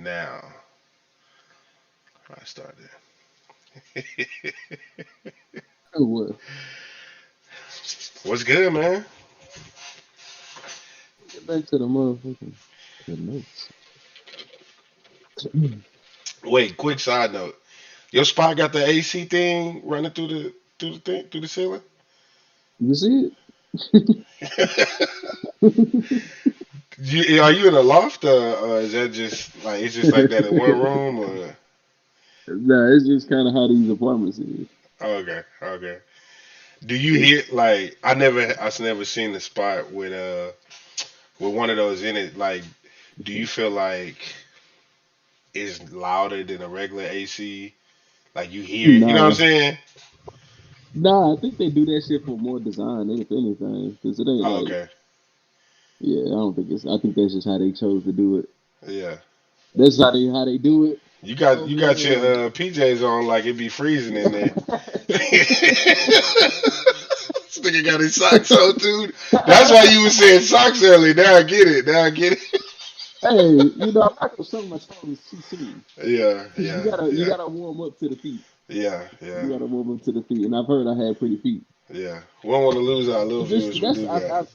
Now, I started. Oh, well, What's good, man? get back to the motherfucking the notes. Wait, quick side note. Your spot got the AC thing running through the ceiling. You see it? Are you in a loft, or is that just like it's just like that in one room? Or Nah, it's just kind of how these apartments is. okay, okay. Do you hear like I never seen the spot with one of those in it. Like, do you feel like it's louder than a regular AC? Like you hear it, you know what I'm Nah, saying? nah. I think they do that shit for more design, if anything, because it ain't Oh, like, okay, yeah. I don't think it's. I think that's just how they chose to do it. yeah. That's how they do it You got your over. PJs on like it be freezing in there. This nigga got his socks on, dude. That's why you was saying socks early. Now I get it. Now I get it. Hey, I'm not gonna show my toes too soon Yeah, because you yeah, gotta you yeah, gotta warm up to the feet. yeah, yeah, You gotta warm up to the feet, and I've heard I had pretty feet. yeah. We don't want to lose our little This viewers we that's do got.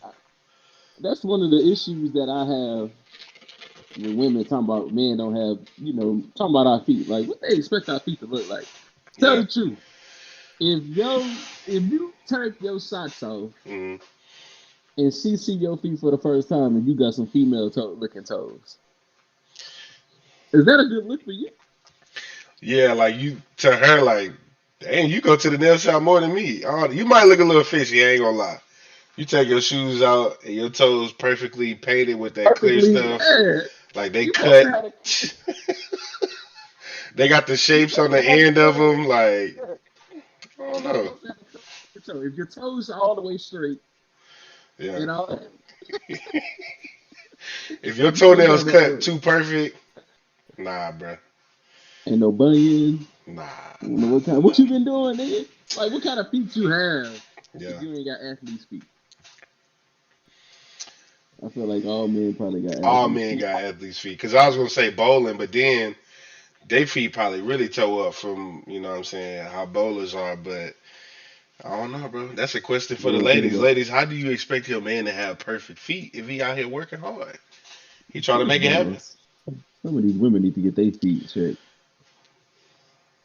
that's one of the issues that I have when women talking about men don't have, talking about our feet. Like, what they expect our feet to look like? Tell Yeah. the truth. If you take your socks off Hmm. and she see your feet for the first time and you got some female looking toes, is that a good look for you? Yeah, like you to her like, dang, you go to the nail shop more than me. Oh, you might look a little fishy. I ain't gonna lie. You take your shoes out and your toes perfectly painted with that clear Perfectly. stuff. Yeah. Like they You supposed to cut. have They got the you shapes on supposed the to have end a of curve. them. Like Yeah. I don't You know. supposed to have a curve. So if your toes are all the way straight Yeah. and all, If your you supposed to toenails have cut too perfect, nah, bruh. ain't no bunions. Nah, I don't know nah, what nah, kind. What you nah. been doing, nigga? Like, what kind of feet you have if Yeah. you ain't got athlete's feet? I feel like all men probably got All athlete's men feet. got athlete's feet. Cause I was gonna say bowling, but then they feet probably really toe up from what I'm saying how bowlers are. But I don't know, bro. That's a question You for the don't think ladies. about Ladies, how do you expect your man to have perfect feet if he out here working hard? He trying to first make of it all, happen. some of these women need to get their feet checked.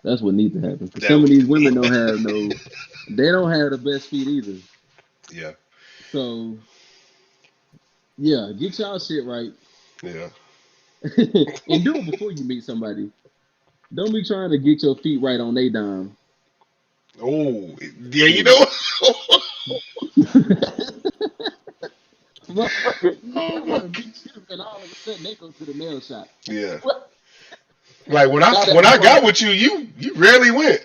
That's what needs to happen. Because some of these women don't That. have no, they don't have the best feet either. Yeah, So yeah, get y'all shit right yeah. and do it before you meet somebody. Don't be trying to get your feet right on they dime. Oh, yeah. You Shit. know. Motherfucker beat you, and all of a sudden they go to the nail shop. Yeah. What? Like when I Now when that I got part. with you, you rarely went.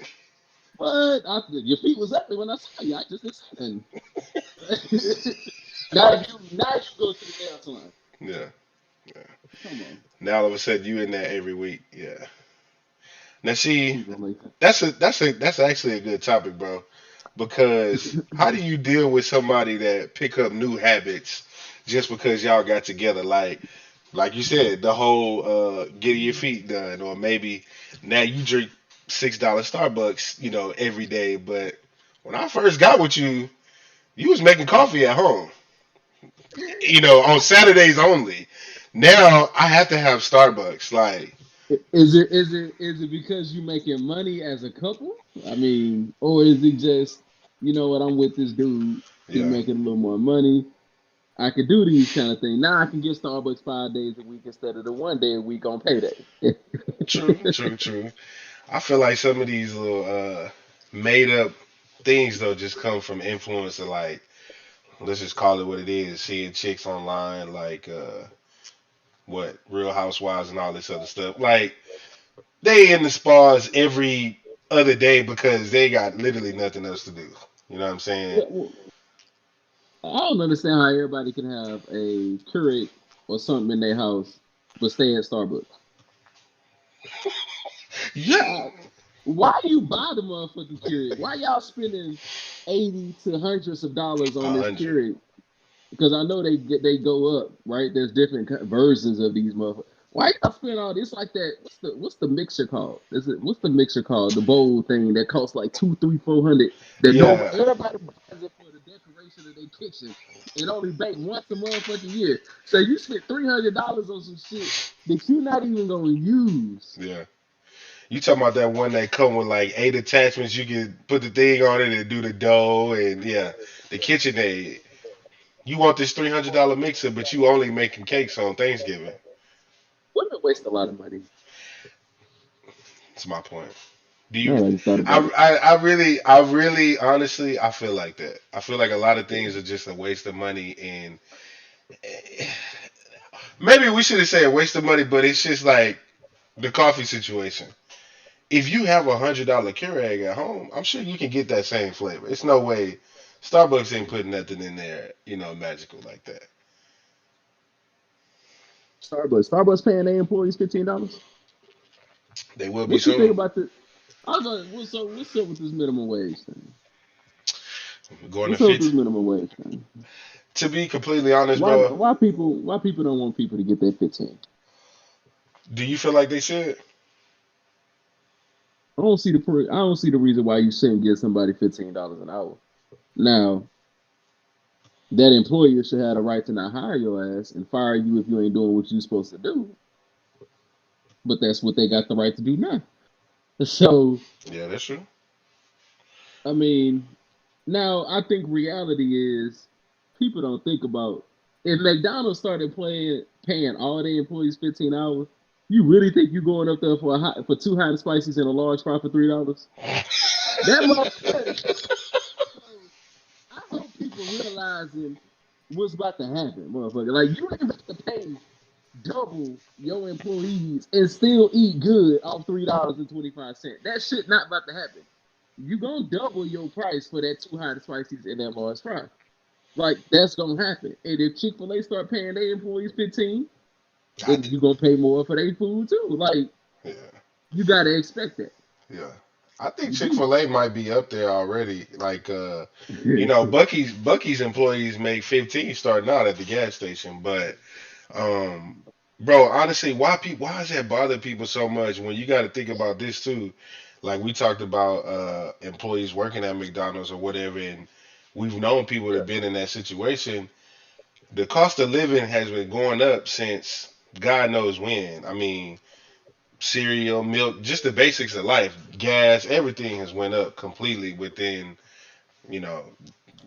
What? Your feet was up when I saw you. I just didn't say nothing. Now you go to the nail salon. Yeah, yeah. Come on. Now all of a sudden you in there every week. Yeah. Now see, People like that's actually a good topic, bro. Because how do you deal with somebody that pick up new habits just because y'all got together? Like you said, the whole getting your feet done, or maybe now you drink $6 Starbucks, every day. But when I first got with you, you was making coffee at home, on Saturdays only. Now I have to have Starbucks. Like, is it because you making money as a couple? I mean, or is it just what, I'm with this dude. He yeah, making a little more money. I could do these kind of things. Now I can get Starbucks 5 days a week instead of the one day a week on payday. true, true, true. I feel like some of these little made up things though just come from influence of like, let's just call it what it is. Seeing chicks online like what Real Housewives and all this other stuff. Like they in the spas every other day because they got literally nothing else to do. You know what I'm saying? Yeah, well, I don't understand how everybody can have a Keurig or something in their house but stay at Starbucks. Yeah, Uh, why you buy the motherfucking Keurig? Why y'all spending 80 to hundreds of dollars on a this hundred. Keurig? Because I know they go up, right? There's different versions of these motherfuckers. Why you gotta spend all this like that? What's the mixer called? What's the mixer called? The bowl thing that costs like two, three, 400. That no Yeah, everybody buys it for the decoration of their kitchen and only bake once a motherfucking year. So you spent $300 on some shit that you're not even gonna use. yeah. You talking about that one that come with like 8 attachments? You can put the thing on it and do the dough and yeah, the KitchenAid. You want this $300 mixer, but you only making cakes on Thanksgiving. Women waste a lot of money. That's my point. Do you? No, I just thought I, about it. I really, honestly, I feel like that. I feel like a lot of things are just a waste of money, and maybe we should have said waste of money, but it's just like the coffee situation. If you have $100 Keurig at home, I'm sure you can get that same flavor. It's no way Starbucks ain't putting nothing in there, magical like that. Starbucks paying their employees $15. They will be What you think soon. about the? I was like, what's up with this minimum wage thing? Going to What's up with fit. this minimum wage thing? To be completely honest, Why bro, why people don't want people to get that 15? do you feel like they should? I don't see the reason why you shouldn't give somebody $15 an hour. Now, that employer should have the right to not hire your ass and fire you if you ain't doing what you're supposed to do. But that's what they got the right to do now. So, Yeah, that's true. I mean, now I think reality is people don't think about if McDonald's started paying all their employees 15 hours. You really think you going up there for two hot and spices and a large fry for $3? That motherfucker. So I hope people realizing what's about to happen, motherfucker. Like you ain't about to pay double your employees and still eat good off $3.25. That shit not about to happen. You gonna double your price for that two hot and spices and that large fry. Like that's gonna happen. And if Chick-fil-A start paying their employees 15, I then did. you gonna pay more for their food too. Like Yeah, you gotta expect that. yeah. I think You Chick do. Fil A might be up there already. Like, Yeah. Bucky's employees make 15 starting out at the gas station, but Um, bro, honestly, why does that bother people so much when you got to think about this too? Like we talked about employees working at McDonald's or whatever, and we've known people that have been in that situation. The cost of living has been going up since God knows when. I mean, cereal, milk, just the basics of life, gas, everything has went up completely within you know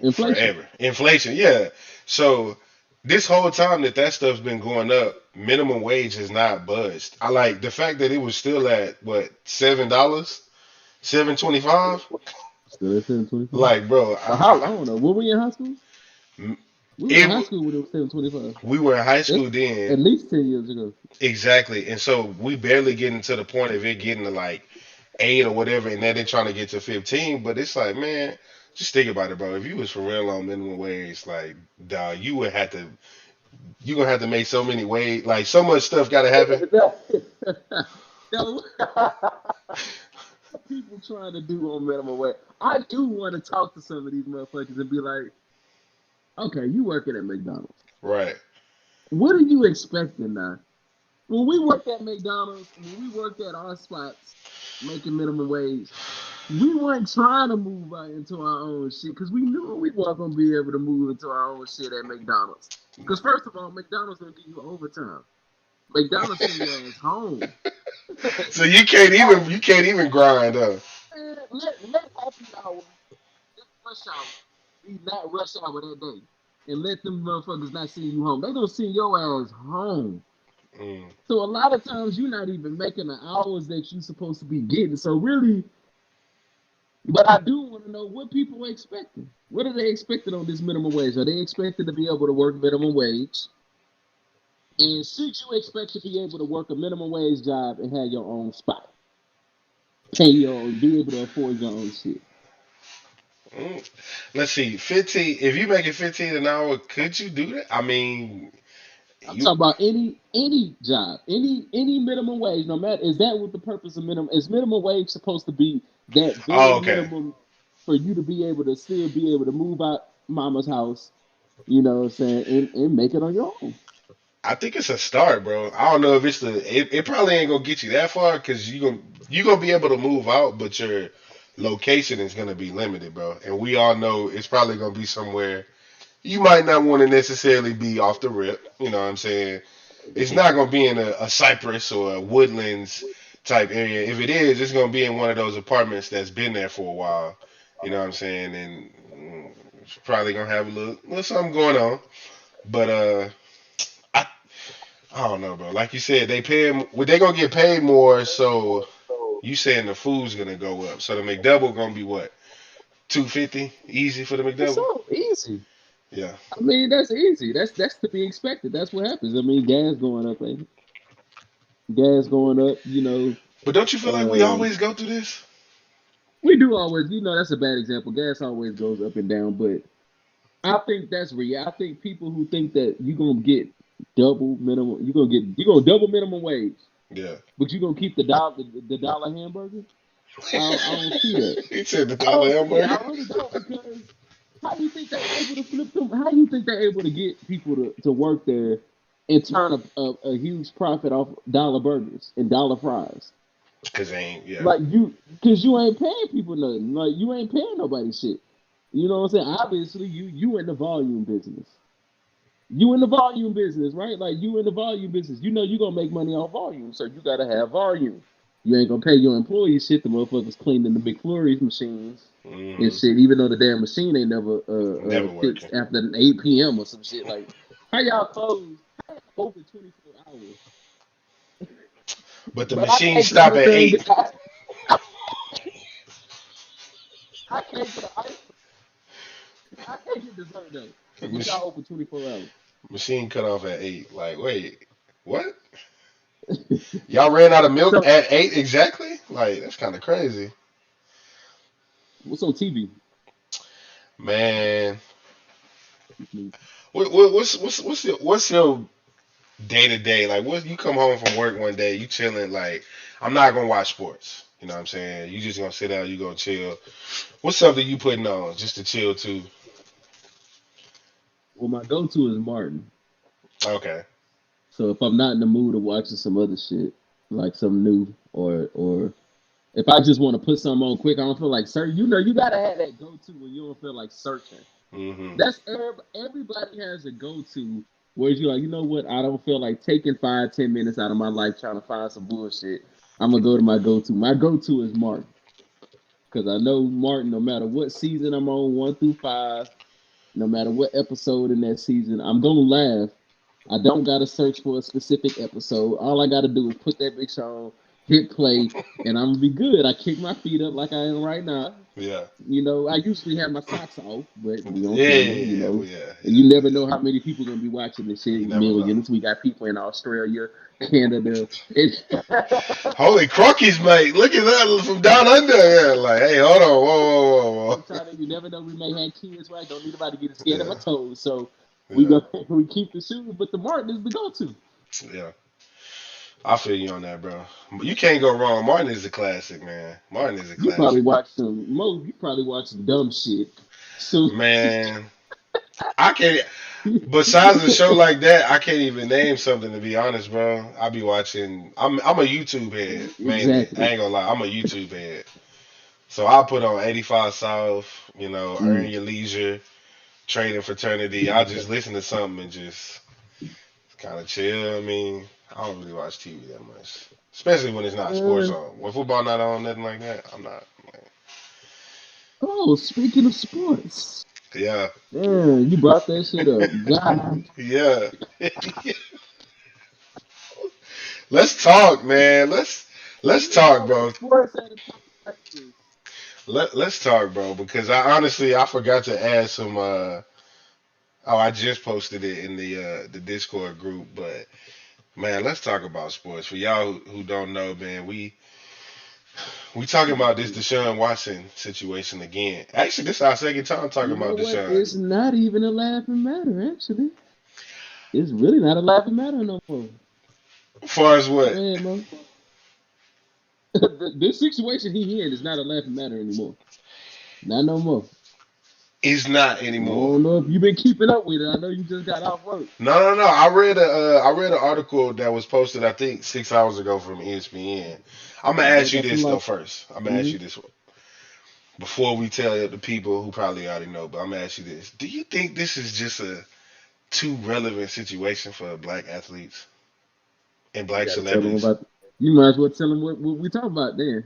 Inflation. forever. Inflation, yeah. So this whole time that stuff's been going up, minimum wage has not budged. I like the fact that it was still at what $7, $7.25. Still at 7.25. Like, bro, But how long though? Were we in high school? We were in high it school when it was 7.25. we were in high That's school then, at least 10 years ago. exactly, and so we barely getting to the point of it getting to like 8 or whatever, and then they're trying to get to 15. But it's like, man, just think about it, bro. If you was for real on minimum wage, like, dog, you gonna have to make so many ways, like so much stuff got to happen. Now, what people trying to do on minimum wage? I do want to talk to some of these motherfuckers and be like, okay, you working at McDonald's. Right. What are you expecting now? When we worked at McDonald's, when we worked at our spots making minimum wage, we weren't trying to move out into our own shit because we knew we weren't gonna be able to move into our own shit at McDonald's. Because first of all, McDonald's don't give you overtime. McDonald's send your ass home. So you can't even grind up. Man, let happy hour, let rush hour be not rush hour that day. And let them motherfuckers not send you home. They gonna send your ass home. Mm. So a lot of times you're not even making the hours that you're supposed to be getting. So really, but I do want to know what people are expecting. What are they expecting on this minimum wage? Are they expecting to be able to work minimum wage? And should you expect to be able to work a minimum wage job and have your own spot? Pay your own, be able to afford your own shit. Mm. Let's see, 15. If you make it 15 an hour, could you do that? I mean, I'm you. talking about any job, any minimum wage. No matter is that what the purpose of minimum is? Minimum wage supposed to be that Oh, bare okay. minimum for you to be able to still be able to move out mama's house, you know what I'm saying, and make it on your own. I think it's a start, bro. I don't know if it's it probably ain't gonna get you that far because you gonna be able to move out, but your location is gonna be limited, bro. And we all know it's probably gonna be somewhere you might not want to necessarily be off the rip. You know what I'm saying? It's not gonna be in a cypress or a woodlands type area. If it is, it's gonna be in one of those apartments that's been there for a while. You know what I'm saying? And it's probably gonna have a little something going on. But I I don't know, bro. Like you said, they gonna get paid more. So you saying the food's gonna go up. So the McDouble gonna be what, 250 easy for the It's McDouble? so easy. Yeah. I mean, that's easy. That's to be expected. That's what happens. I mean, gas going up, ain't it? Gas going up. But don't you feel like we Uh, always go through this? we do always. That's a bad example. Gas always goes up and down, but I think that's real. I think people who think that you're gonna get double minimum, you're gonna double minimum wage, Yeah. but you're gonna keep the dollar hamburger. I don't see that. He said the I dollar don't see it. hamburger. I really don't because how do you think they're able to flip them? How do you think they're able to get people to work there and turn a huge profit off dollar burgers and dollar fries? Cause they ain't, yeah. Like because you ain't paying people nothing. Like you ain't paying nobody shit. You know what I'm saying? Obviously, you in the volume business. You in the volume business, right? Like you in the volume business. You know you gonna make money off volume, so you gotta have volume. You ain't gonna pay your employees shit. The motherfuckers cleaning the McFlurries machines and Hmm. shit. Even though the damn machine ain't never Never fixed working. after 8 p.m. or some shit. Like how y'all close? How y'all open 24 hours? But the But I machines can't get stop at anything. 8. I can't get an ice. I can't get dessert though. But Mach- y'all open 24 hours. Machine cut off at 8. Like, wait, what? Y'all ran out of milk So at 8 exactly? Like, that's kind of crazy. what's on TV? Man, what's your day to day? Like, what you come home from work one day, you chilling. Like, I'm not gonna watch sports. You know what I'm saying? You just gonna sit down, you gonna chill. What's something you putting on just to chill too? Well, my go-to is Martin. Okay. So if I'm not in the mood of watching some other shit, like some new, or if I just want to put something on quick, I don't feel like search. You gotta have that go-to when you don't feel like searching. Hmm. Everybody has a go-to where you're like, you know what? I don't feel like taking 5-10 minutes out of my life trying to find some bullshit. I'm gonna go to my go-to. My go-to is Martin because I know Martin. No matter what season I'm on, 1 through 5, no matter what episode in that season, I'm gonna laugh. I don't gotta search for a specific episode. All I gotta do is put that bitch on, hit play, and I'm gonna be good. I kick my feet up like I am right now. Yeah. I usually have my socks off, but we on Yeah, camera, yeah, yeah, well, yeah, and yeah, you never yeah. know how many people gonna be watching this shit. You never know. Millions. We got people in Australia, Canada. Holy crockies, mate! Look at that from down under. Yeah, like, hey, hold on, whoa, whoa, I'm whoa, trying to. You never know. We may have kids, right? Don't need anybody getting whoa. scared of my toes. So we Yeah, go. We keep the shoes, but the Martin is the go-to. yeah, yeah. I feel you on that, bro. You can't go wrong. Martin is a classic, man. Martin is a You probably classic, watch some. You probably watch some dumb shit. So man. I can't. Besides a show like that, I can't even name something to be honest, bro. I be watching. I'm a YouTube head mainly. I exactly. ain't gonna lie. I'm a YouTube head. So I put on 85 South. Earn Mm. Your Leisure, Trading Fraternity. I just listen to something and just kind of chill. I mean, I don't really watch TV that much, especially when it's not sports Uh, on. When football not on, nothing like that. I'm not. Like, oh, speaking of sports, yeah, man, you brought that shit up. God, yeah. Let's talk, man. Let's we talk, talking bro. sports at a time like this. Let's talk, bro, because I forgot to add some. I just posted it in the Discord group, but man, let's talk about sports. For y'all who don't know, man, we talking about this Deshaun Watson situation again. Actually, this is our second time talking You know about what? Deshaun. It's not even a laughing matter. Actually, it's really not a laughing matter no more. As far as Go what? ahead, man. This situation he in is not a laughing matter anymore. Not no more. Is not I anymore. don't know if you've been keeping up with it. I know you just got off work. No. I read an article that was posted I think 6 hours ago from ESPN. I'm gonna Yeah, they ask you got some this though life. first. I'm gonna ask Mm-hmm. you this before we tell the people who probably already know. But I'm gonna ask you this: do you think this is just a too relevant situation for black athletes and You black got to tell them celebrities? about. You might as well tell them what we talk about then.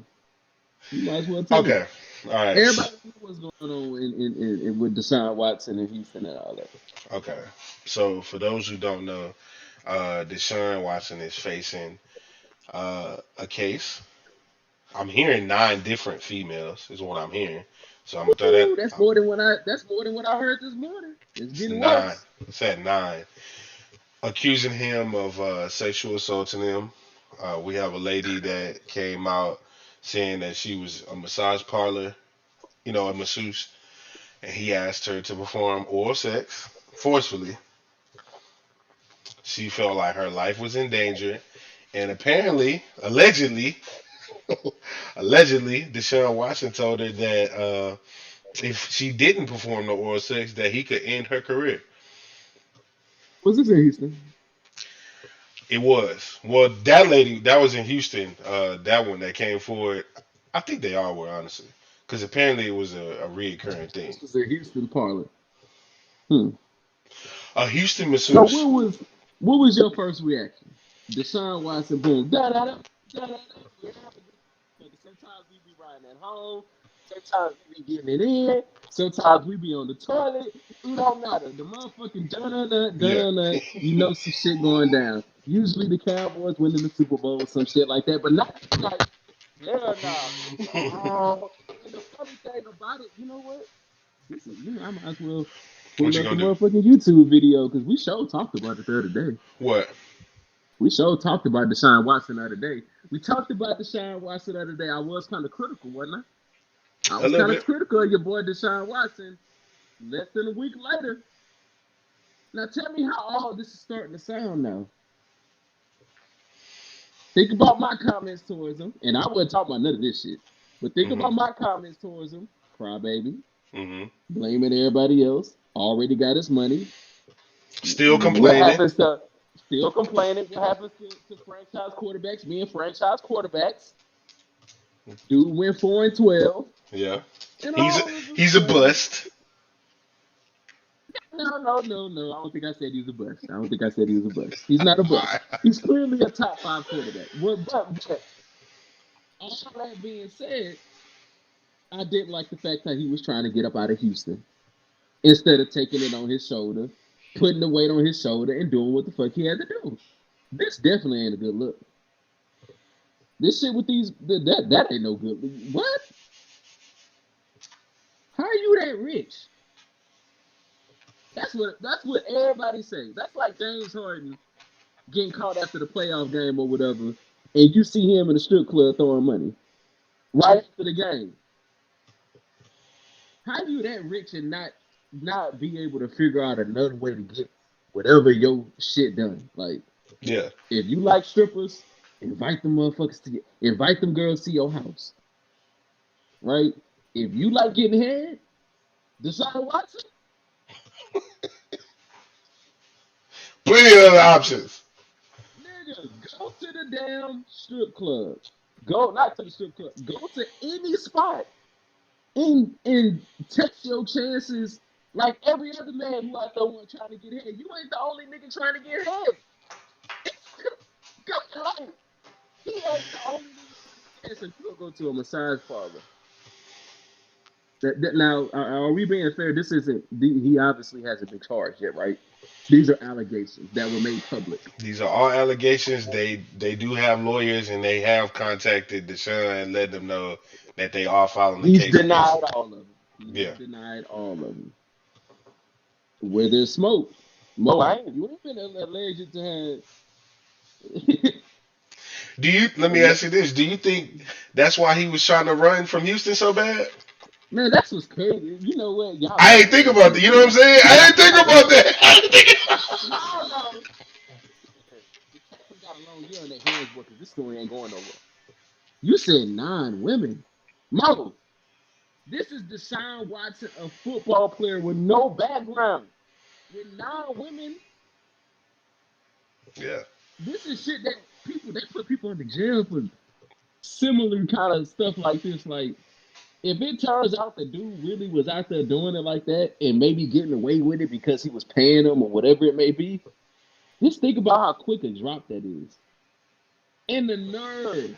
You might as well tell them. Okay, all right, Everybody knows what's going on with Deshaun Watson in Houston and all that. okay. So for those who don't know, Deshaun Watson is facing a case. I'm hearing 9 different females is what I'm hearing. So I'm gonna throw that Ooh, that's more than what I. That's more than what I heard this morning. It's it's getting nine. worse. It's at 9, accusing him of sexual assaulting him. We have a lady that came out saying that she was a massage parlor, a masseuse, and he asked her to perform oral sex forcefully. She felt like her life was in danger, and apparently, allegedly, Deshaun Watson told her that if she didn't perform the oral sex, that he could end her career. Was this in Houston? It was. Well, that lady that was in Houston. That one that came forward. I think they all were honestly, because apparently it was a reoccurring thing. This was a Houston parlor. Hmm. A Houston So masseuse. what was your first reaction? Deshaun Watson, boom, da da da da da da. Sometimes we be riding at home. Sometimes we be getting it in. Sometimes we be on the toilet. It don't matter. The motherfucking da da da Yeah. da da. You know some shit going down. Usually the Cowboys winning the Super Bowl, some shit like that. But not like hell no. And the funny thing about it, you know what? This is, I might as well What pull you up the gonna do? motherfucking YouTube video because we sure talked about it the other day. What? We sure talked about Deshaun Watson the other day. We talked about Deshaun Watson the other day. I was kind of critical, wasn't I? I A was little kind of bit. critical of your boy Deshaun Watson. Less than a week later. Now tell me how all this is starting to sound now. Think about my comments towards him, and I wasn't talking about none of this shit. But think Hmm. about my comments towards him. Crybaby, Hmm. blaming everybody else. Already got his money. Still What complaining. happens to still complaining? What happens to franchise quarterbacks being franchise quarterbacks? Dude went 4-12, Yeah. and He's a all of a he's a sudden, bust. no. I don't think I said he was a bust. I don't think I said he was a bust. He's not a All bust. right. He's clearly a top 5 quarterback. But all that being said, I didn't like the fact that he was trying to get up out of Houston instead of taking it on his shoulder, putting the weight on his shoulder, and doing what the fuck he had to do. This definitely ain't a good look. This shit with that ain't no good. What? How are you that rich? That's what everybody says. That's like James Harden getting caught after the playoff game or whatever, and you see him in the strip club throwing money right after the game. How you that rich and not be able to figure out another way to get whatever your shit done? Like Yeah. if you like strippers, invite them girls to your house, right? If you like getting head, Deshaun Watson, Plenty of other options. nigga, go to the damn strip club. Go not to the strip club. Go to any spot and test your chances like every other man who out there one trying to get head. You ain't the only nigga trying to get head. Go, like, he ain't the only nigga trying to get head. So you go to a massage parlor. Now, are we being fair? This isn't. He obviously hasn't been charged yet, right? These are allegations that were made public. These are all allegations. They do have lawyers and they have contacted Deshaun and let them know that they are filing the He's case against denied him. all of them. He has Yeah. denied all of them. Where there's smoke, Mo, you ain't been alleged to have. Do you? Let me ask you this. Do you think that's why he was trying to run from Houston so bad? Man, that's what's crazy. You know what? Y'all I got ain't me think so about that. pissed You know what I'm now. saying? I Y'all ain't think got me. about that. I ain't think. No, no. The Texans got a long year on their hands, because this story ain't going nowhere. You said 9 women. Mo, This is Deshaun Watson, a football player with no background, with 9 women. Yeah. This is shit that people they put people in the jail for similar kind of stuff like this. Like, if it turns out the dude really was out there doing it like that and maybe getting away with it because he was paying them or whatever it may be, just think about how quick a drop that is. And the nerve.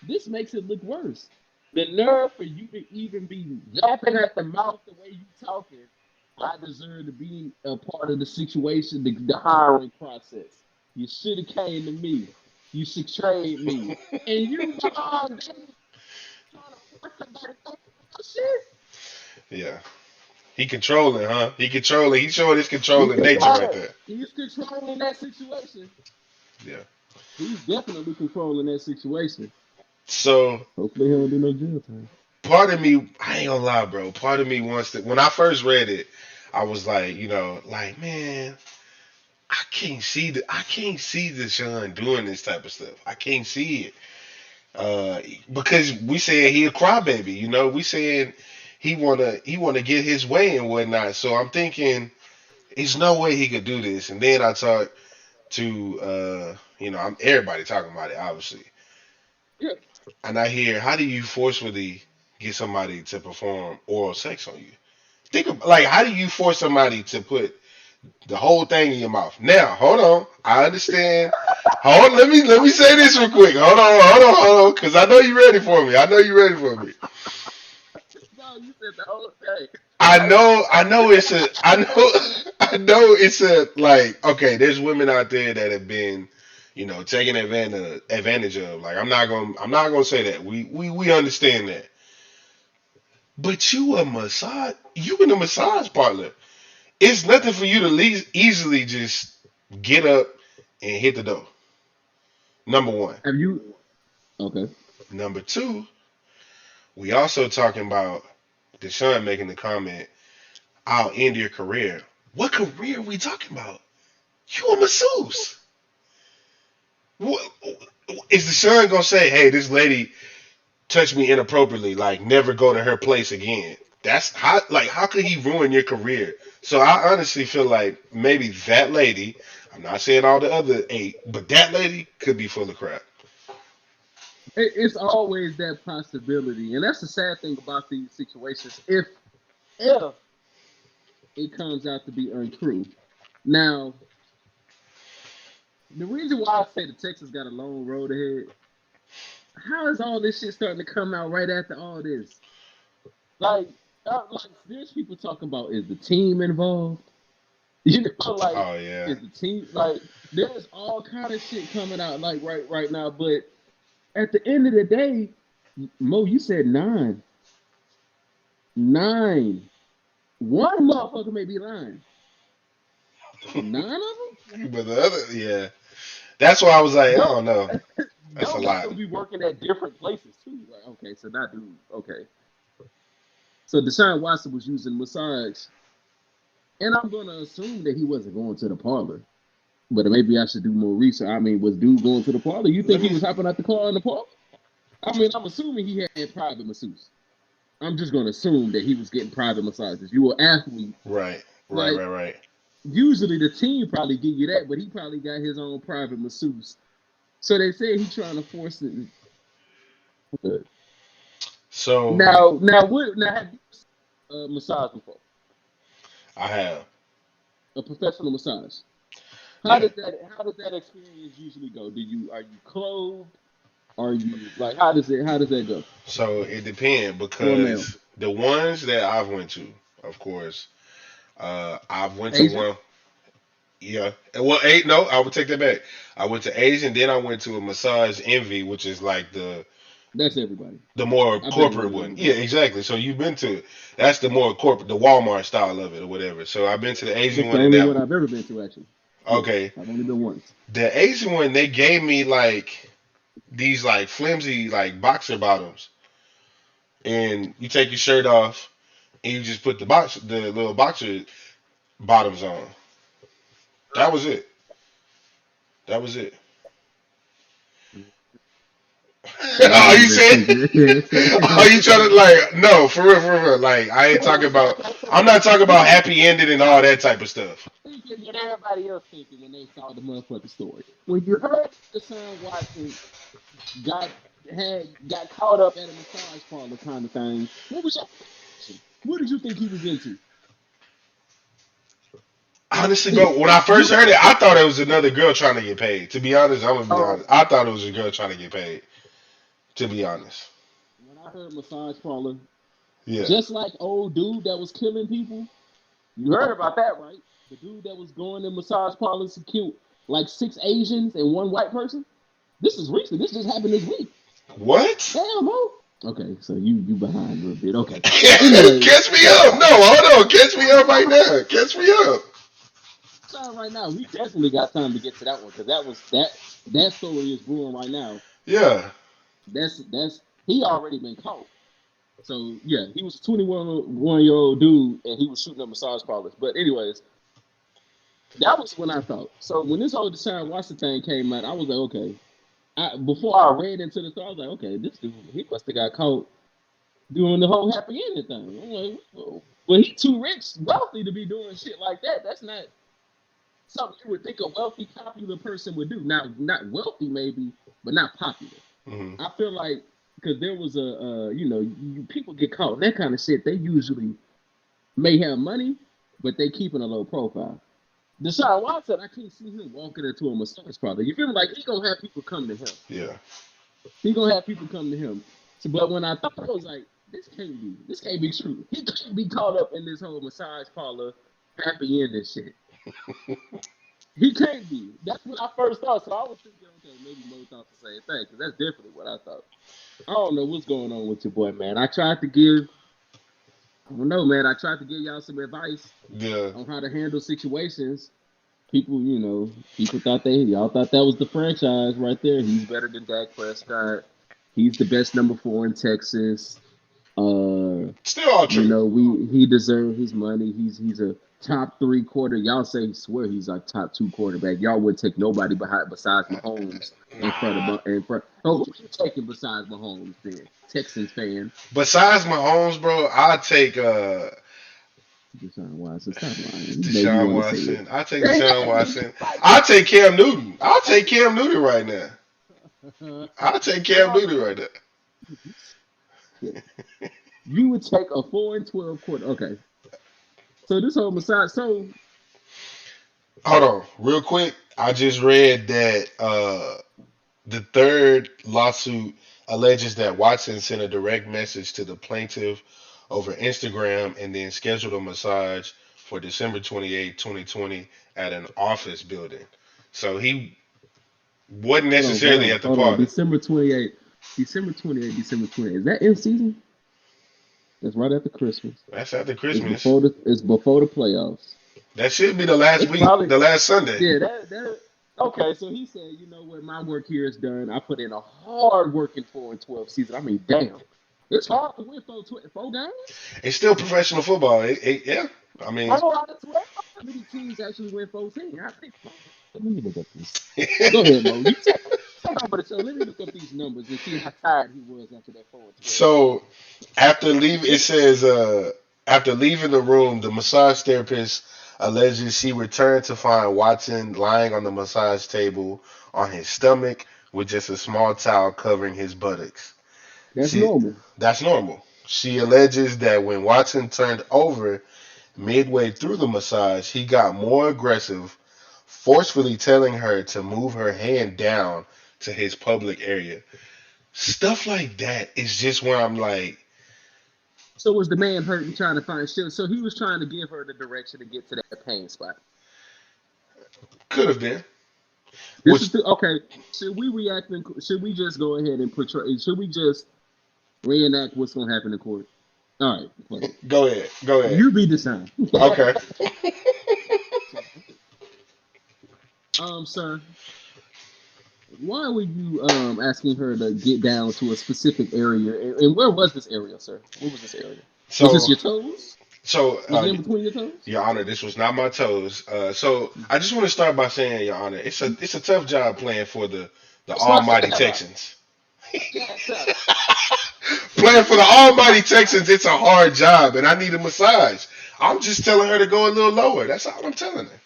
This makes it look worse. The nerve for you to even be yapping at the mouth the way you talking. I deserve to be a part of the situation, the hiring process. You should have came to me. You should trade me. And you behind them trying to force somebody to do shit. Yeah. He controlling, huh? He controlling. He showing his He controlling nature right controlling. there. He's controlling that situation. Yeah. He's definitely controlling that situation. So Hopefully he don't do no jail time. part of me, I ain't gonna lie, bro. Part of me wants to. When I first read it, I was like, like man, I can't see Deshaun doing this type of stuff. I can't see it. Because we saying he a crybaby, we saying he wanna get his way and whatnot. So I'm thinking, there's no way he could do this. And then I talked to I'm everybody talking about it, obviously. Yeah. And I hear, how do you forcefully get somebody to perform oral sex on you? Think of, like, how do you force somebody to put the whole thing in your mouth? Now, hold on. I understand. Hold on, let me say this real quick. Hold on, because I know you're ready for me. I know you're ready for me. No, you said the whole thing. I know I know it's a, like, okay, there's women out there that have been, taken advantage of. Like, I'm not gonna say that. We understand that. But you in a massage parlor. It's nothing for you to easily just get up and hit the door. Number one. Have you? Okay. Number two, we also talking about Deshaun making the comment, I'll end your career. What career are we talking about? You a masseuse. What, is Deshaun gonna say, hey, this lady touched me inappropriately, like never go to her place again? That's how could he ruin your career? So I honestly feel like maybe that lady, I'm not saying all the other eight, but that lady could be full of crap. It's always that possibility, and that's the sad thing about these situations. If it comes out to be untrue, now the reason why I say the Texas got a long road ahead. How is all this shit starting to come out right after all this? Like, there's people talking about, is the team involved? You know, like, Oh yeah. is the team like? There's all kind of shit coming out like right now, but at the end of the day, Mo, you said nine. Nine. One motherfucker may be lying. Nine of But the other, yeah. That's why I was like, I them? don't know. That's a Them got lot. to be working at different places too. Like, okay, so that dude, okay. So Deshaun Watson was using massage, and I'm gonna assume that he wasn't going to the parlor. But maybe I should do more research. I mean, was dude going to the parlor? You Let think he me was hopping out the car in the parlor? I mean, I'm assuming he had private masseuse. I'm just gonna assume that he was getting private massages. You were athlete, right, right, like right, right. usually the team probably give you that, but he probably got his own private masseuse. So they say he trying to force it. So Now, have you massage before? I have, A professional massage. yeah. How does that experience usually go? Are you clothed? Are you like how does that go So it depends for a male? because the ones that I've went to, of course, I've went to Asian? one. Yeah. Well, eight. No, I would take that back. I went to Asian, then I went to a massage envy, which is like That's everybody. the more I've been to corporate one of one. them Yeah, too. exactly. So you've been to it. That's the more corporate, the Walmart style of it or whatever. So I've been to the Asian It's the one and only that one one. I've ever been to actually. Yes, Okay. I've only been once. The Asian one, they gave me like these like flimsy like boxer bottoms, and you take your shirt off and you just put the little boxer bottoms on. That was it. That was it. That Oh, nigga you been said? Oh, you trying to like? No, for real. Like I ain't talking about. Okay, so I'm not talking this about is happy ending and all that type of stuff. thinking what everybody else thinking when they saw the motherfucking story. When you heard Deshaun Watson got got caught up at a massage parlor kind of thing, what was your reaction? What did you think he was into? Honestly, bro, when I first You heard it, I thought it was another girl trying to get paid. To be honest, I'm gonna be oh honest. I thought it was a girl trying to get paid. To be honest, when I heard massage parlor, yeah. just like old dude that was killing people, you heard about that, right? The dude that was going to massage parlors to kill like six Asians and one white person. This is recent. This just happened this week. What? Damn, bro. Okay, so you behind a little bit. Okay. Anyways, Catch me up. No, hold on. Catch me up right now. Catch me up. time right now, we definitely got time to get to that one because that story is brewing right now. Yeah. That's he already been caught. So yeah, he was a 21-year old dude and he was shooting up massage parlors. But anyways, that was when I thought. So when this whole Deshaun Watson thing came out, I was like, okay. Before I read into the story, I was like, okay, this dude he must have got caught doing the whole happy ending thing. I'm like, well, he too rich, wealthy to be doing shit like that. That's not something you would think a wealthy, popular person would do. Now, not wealthy maybe, but not popular. Hmm. I feel like because there was people get caught in that kind of shit. They usually may have money, but they keeping a low profile. Deshaun Watson, I can't see him walking into a massage parlor. You feel me? Like he gonna have people come to him. Yeah. He gonna have people come to him. So, but when I thought I was like, this can't be true. He can't be caught up in this whole massage parlor happy ending shit. He can't be. That's what I first thought. So I was thinking, okay, maybe Mo thought the same thing because that's definitely what I thought. I don't know what's going on with your boy, man. I don't know, man. I tried to give y'all some advice Yeah. on how to handle situations. People, people thought y'all thought that was the franchise right there. He's better than Dak Prescott. He's the best number 4 in Texas. Still all true. He deserves his money. He's a top 3 quarter. Y'all say swear he's like top 2 quarterback. Y'all would take nobody behind besides Mahomes in front Nah. of in front. Oh, who you taking besides Mahomes then? Texans fan. Besides Mahomes, bro, I'll take Deshaun Watson, stop lying. You know you Deshaun want to say it. Watson. I'll take Deshaun Watson. I'll take Cam Newton. I'll take Cam Newton right now. I'll take Cam Newton right now. You would take a 4-12 quarter. Okay. So this whole massage. So Hold on, real quick. I just read that the third lawsuit alleges that Watson sent a direct message to the plaintiff over Instagram and then scheduled a massage for December 28, 2020 at an office building. So he wasn't necessarily at the hold on. party. December 28th. Is that in season? That's right after Christmas. That's after It's Christmas. before the playoffs. That should be the last It's week, probably the last Sunday. yeah. That okay. So he said, you know what, my work here is done. I put in a hard working 4-12 season. I mean, damn, it's hard to win four games. It's still professional football. Yeah, I mean, 4 out of 12. How many teams actually win 14? I think. Let me look up this. Go ahead, Mo. You take over the show. Let me look up these numbers and see how tired he was after that 4-12. so it says after leaving the room, the massage therapist alleges she returned to find Watson lying on the massage table on his stomach with just a small towel covering his buttocks. That's She normal. That's normal. She alleges that when Watson turned over midway through the massage, he got more aggressive, forcefully telling her to move her hand down to his public area. Stuff like that is just where I'm like, So was the man hurting trying to find shit? So he was trying to give her the direction to get to that pain spot. could have been. This Which is okay. Should we react? Should we just go ahead and portray? Should we just reenact what's gonna happen in court? All right, play it. Go ahead. Go ahead. You be the sign. Okay. Sir, why were you asking her to get down to a specific area? And where was this area, sir? Where was this area? Was this So your toes? so Was it in between your toes? Your Honor, this was not my toes. So I just want to start by saying, Your Honor, it's a tough job playing for the That's what I almighty said. Texans. Gas up. Playing for the almighty Texans, it's a hard job, and I need a massage. I'm just telling her to go a little lower. That's all I'm telling her.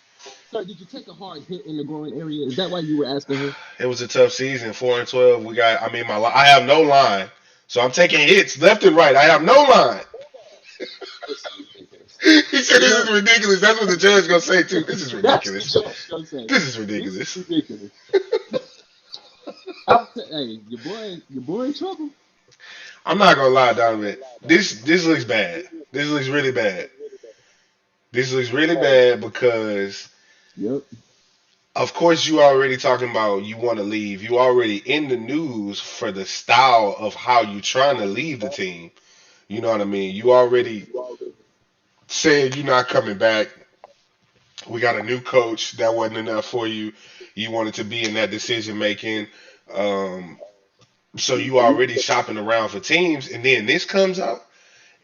So did you take a hard hit in the groin area? Is that why you were asking her? It was a tough season, 4-12. We got. I mean, I have no line, so I'm taking hits left and right. I have no line. This is ridiculous. He said, You "This know, is ridiculous." That's what the judge gonna say too. This is that's the ridiculous. judge gonna say. This is This is ridiculous. ridiculous. Hey, your boy in trouble. I'm not gonna lie, Donovan. This looks bad. This looks really bad. This looks really bad because, Yep. of course, you already talking about you want to leave. You already in the news for the style of how you trying to leave the team. You know what I mean? You already saying you're not coming back. We got a new coach. That wasn't enough for you. You wanted to be in that decision making. Um, so you already shopping around for teams, and then this comes out.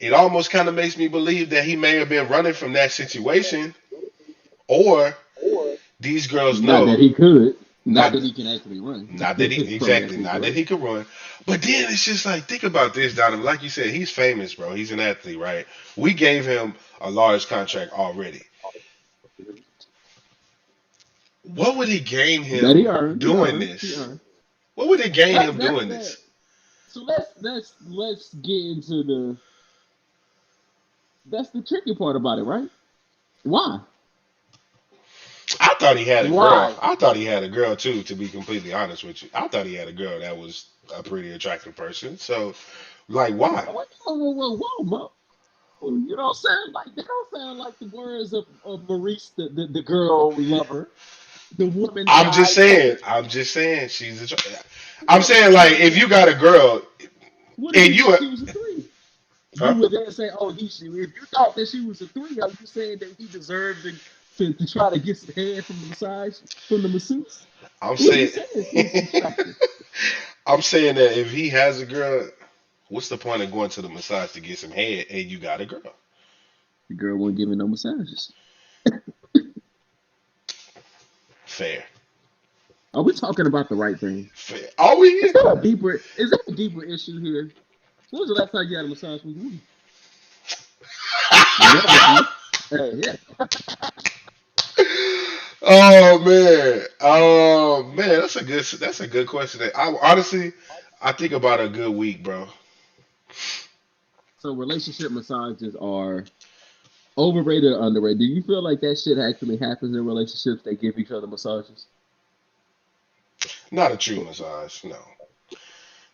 It almost kind of makes me believe that he may have been running from that situation, or these girls Not that know he could. Not not that he can actually run not that he from that exactly not that situation. he could run. But then it's just like think about this, Donovan. Like you said, he's famous, bro. He's an athlete, right? We gave him a large contract already. What would it gain That he him earned. He doing earned. He this? earned. What would it gain him That's doing that. this? So let's get into the that's the tricky part about it, right? Why? I thought he had a girl. Why? I thought he had a girl too, to be completely honest with you. I thought he had a girl that was a pretty attractive person. So, like, why? Whoa, whoa, Mo. You don't sound like they don't sound like the words of Maurice, the girl lover, the I'm just womanizer. saying. I'm just saying she's attractive. I'm What saying like if you got a girl what if and he you, thought she was a three? You huh? would then say, oh, if you thought that she was a three, are you saying that he deserved to try to get some head from the massage from the masseuse? I'm What are you saying. saying? She's attractive. I'm saying that if he has a girl, what's the point of going to the massage to get some head and you got a girl? The girl wasn't giving no massages. Fair. Are we talking about the right thing? Fair. Are we? Is there a deeper issue here? When was the last time you had a massage from me? Never, B. Hey, yeah. Oh man, oh man, that's a good question. I honestly, I think about a good week, bro. So relationship massages are overrated or underrated? Do you feel like that shit actually happens in relationships? They give each other massages. Not a true massage, no.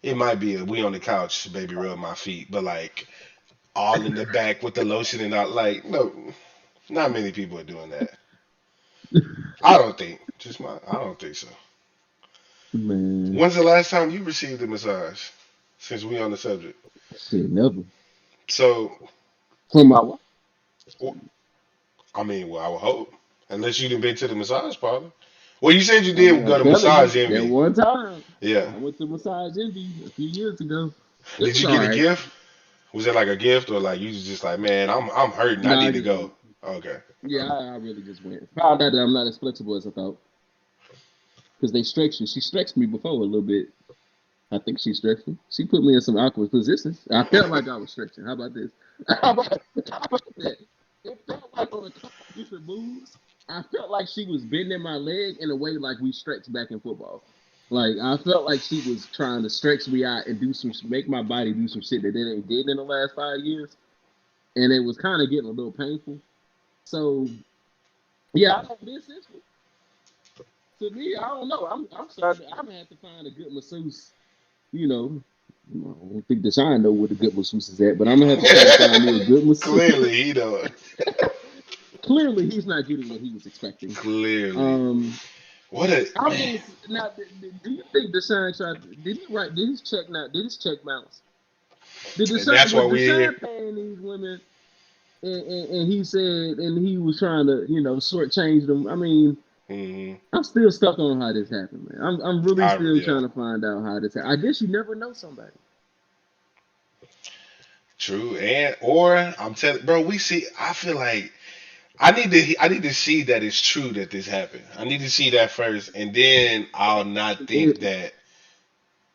It might be a we on the couch, baby, rub my feet, but like all in the back with the lotion and all. Like no, not many people are doing that. I don't think. I don't think so. Man, When's the last time you received a massage? Since we on the subject. shit, never. So, From my wife. w- I mean, well, I would hope. Unless you didn't been to the massage parlor. Well, you said you I mean, did I'm go to telling you, Massage that Envy. one time Yeah. I went to Massage Envy a few years ago. It Did was you all get a right. gift? Was it like a gift or like you was just like, man, I'm hurting. I Nah, I need to just go. went. Okay. Yeah, I really just went. Found out that I'm not as flexible as I thought because they stretch you. She stretched me before a little bit. I think she stretched me. She put me in some awkward positions. I felt like I was stretching. How about this? How about that? It felt like on a couple different moves. I felt like she was bending my leg in a way like we stretch back in football. Like I felt like she was trying to stretch me out and make my body do some shit that they ain't did in the last 5 years, and it was kind of getting a little painful. So yeah, I don't miss this one. To me, I don't know. I'm starting. I'm gonna have to find a good masseuse. You know, I don't think Deshaun know where the good masseuse is at, but I'm gonna have to try to find me a good Clearly, masseuse. he don't. Clearly, he's not getting what he was expecting. Clearly. Um, What a. I'm gonna now. Do you think Deshaun tried? Did he write? Did his check not? Did his check bounce? Did And that's Deshaun why was we're here. Deshaun paying these women? And he said, and he was trying to, shortchange them. I mean, Hmm. I'm still stuck on how this happened, man. I'm really still Yeah. trying to find out how this happened. I guess you never know somebody. True. And or I'm telling, bro, we see. I feel like I need to see that it's true that this happened. I need to see that first, and then I'll not think It, that.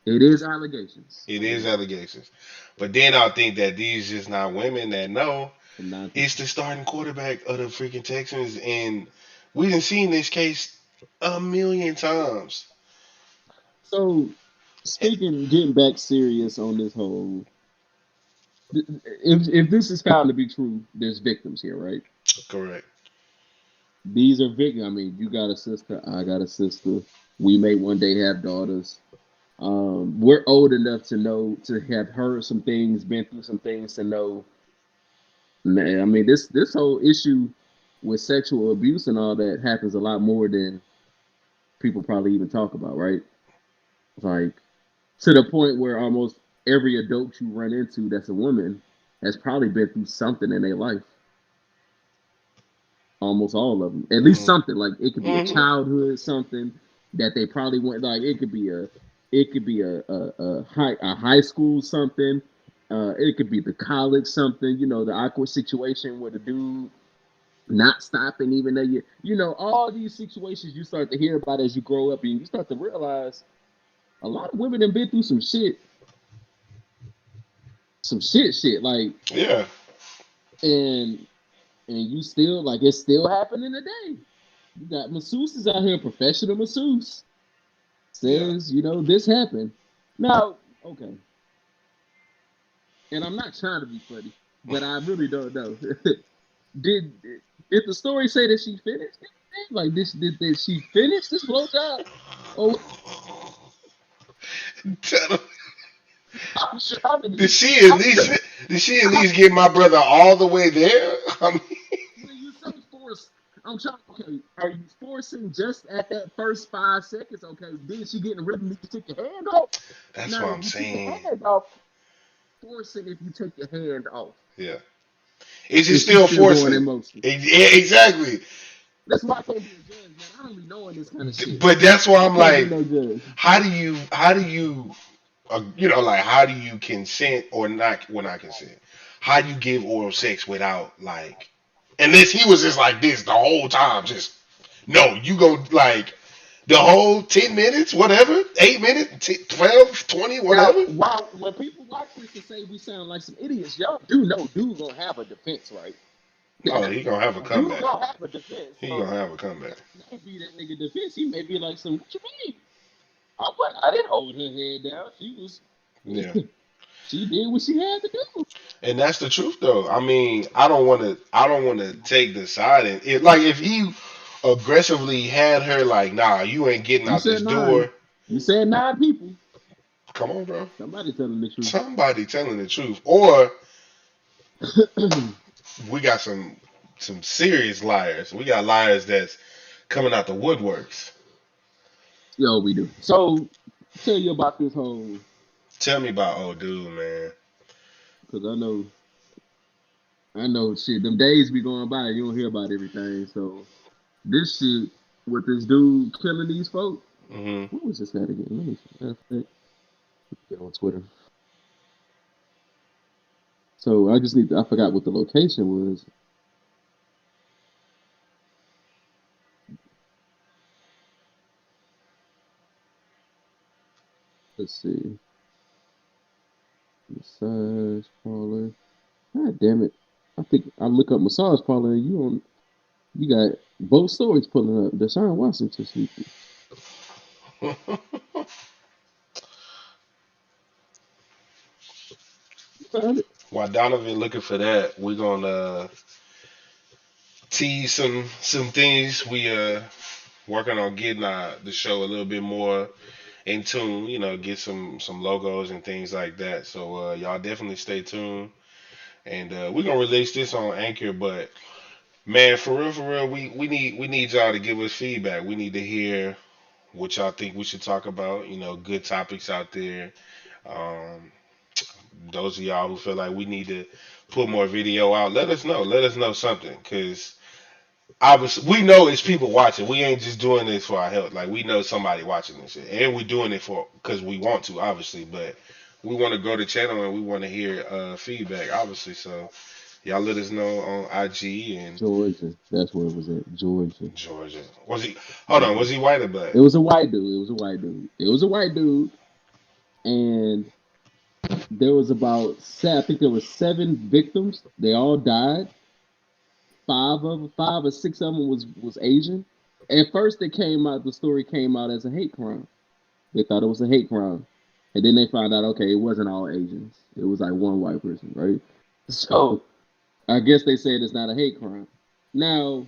It is allegations. It It is is allegations. But then I think that these just not women that know from nine it's people. the starting quarterback of the freaking Texans, and we done seen this case a million times. So, speaking, getting back serious on this whole, if this is found to be true, there's victims here, right? Correct. These are victims. I mean, you got a sister, I got a sister. We may one day have daughters. We're old enough to know, to have heard some things, been through some things to know. Man, I mean, this whole issue with sexual abuse and all that happens a lot more than people probably even talk about, right? Like, to the point where almost every adult you run into that's a woman has probably been through something in their life. Almost all of them, at least Mm-hmm. something. Like, it could be a Mm-hmm. childhood something that they probably went, like it could be a high school something. It could be the college something. The awkward situation with a dude not stopping, even though all these situations you start to hear about as you grow up, and you start to realize a lot of women have been through some shit, like, Yeah. and you still, like, it's still happening today. You got masseuses out here, professional masseuse Yeah. says, this happened. Now, okay, and I'm not trying to be funny, but I really don't know. did did the story say that she finished it? Like, this, did she finish this blowjob? Oh, Tell them, I'm trying did to. she at I'm least trying. did she at least get my brother all the way there? I mean, When you say force, I'm trying. Okay, are you forcing just at that first 5 seconds? Okay, then she getting rhythm if you take your hand off. that's Now, what if I'm you take your saying. hand off, forcing if you take your hand off. Yeah. Is it Is she still still going forcing? in motion? Yeah, exactly. That's why I can't be a judge, man. I don't be knowing this kind of shit. But that's why I I'm can't be like, no judge. how do you like how do you consent or not? Well, not consent. How do you give oral sex without like, unless he was just like this the whole time, just no, you go like the whole 10 minutes, whatever, 8 minutes, 12, 20, Now, whatever. when people watch this and say we sound like some idiots, y'all do know dude gonna have a defense, right? Oh, he gonna have a Dude comeback. gonna have a defense. He So gonna have a comeback. that may be that nigga defense. He may be like, some, what you mean? I didn't hold her head down. She was Yeah. she did what she had to do. And that's the truth, though. I mean, I don't want to. I don't want to take the side. And like, if he aggressively had her, like, nah, you ain't getting You out this said nine. door. You said nine people. Come on, bro. Somebody telling the truth. Somebody telling the truth, or we got some serious liars. We got liars that's coming out the woodworks. Yo, we do. So, tell you about this whole, Tell me about old dude, man. because I know shit. Them days be going by, you don't hear about everything. So, this shit with this dude killing these folks. Hmm. What was this at again? Let me get on Twitter. So I just I forgot what the location was. Let's see. Massage parlor. God damn it. I think I look up massage parlor and you got both stories pulling up. Deshaun Watson too sleepy. You found it? While Donovan looking for that, we're gonna tease some things. We working on getting the show a little bit more in tune. Get some logos and things like that. So y'all definitely stay tuned. And we're gonna release this on Anchor, but man, for real, we need y'all to give us feedback. We need to hear what y'all think we should talk about. Good topics out there. Um, those of y'all who feel like we need to put more video out, let us know. Let us know something, cause obviously we know it's people watching. We ain't just doing this for our health. Like, we know somebody watching this shit, and we doing it for because we want to, obviously. But we want to grow the channel and we want to hear feedback, obviously. So y'all let us know on IG and Georgia. That's where it was at. Georgia. Georgia. Was he? Hold on. Hmm. Was he white or black? It was a white dude. It was a white dude. It was a white dude. and there was I think there was 7 victims. They all died. Five or six of them was Asian. At first, the story came out as a hate crime. They thought it was a hate crime, and then they found out, okay, it wasn't all Asians. It was like one white person, right? So I guess they said it's not a hate crime. Now,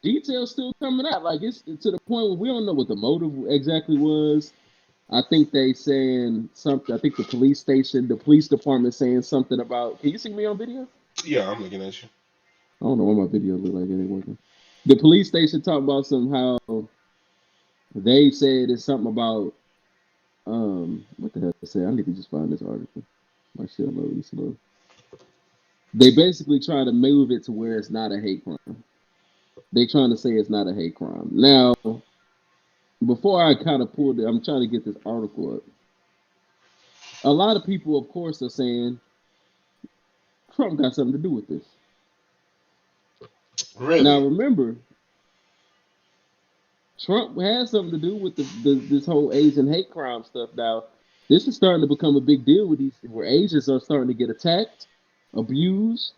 details still coming out. Like it's to the point where we don't know what the motive exactly was. I think they saying something. I think the police department saying something about. Can you see me on video? Yeah, I'm looking at you. I don't know what my video look like. It ain't working. The police station talking about somehow they said it's something about what the hell they say? I need to just find this article. My shit loading slow. They basically try to move it to where it's not a hate crime. They trying to say it's not a hate crime. Now, before I kind of pulled it, I'm trying to get this article up. A lot of people, of course, are saying Trump got something to do with this. Now, Really? remember, Trump has something to do with this whole Asian hate crime stuff. Now, this is starting to become a big deal with where Asians are starting to get attacked, abused,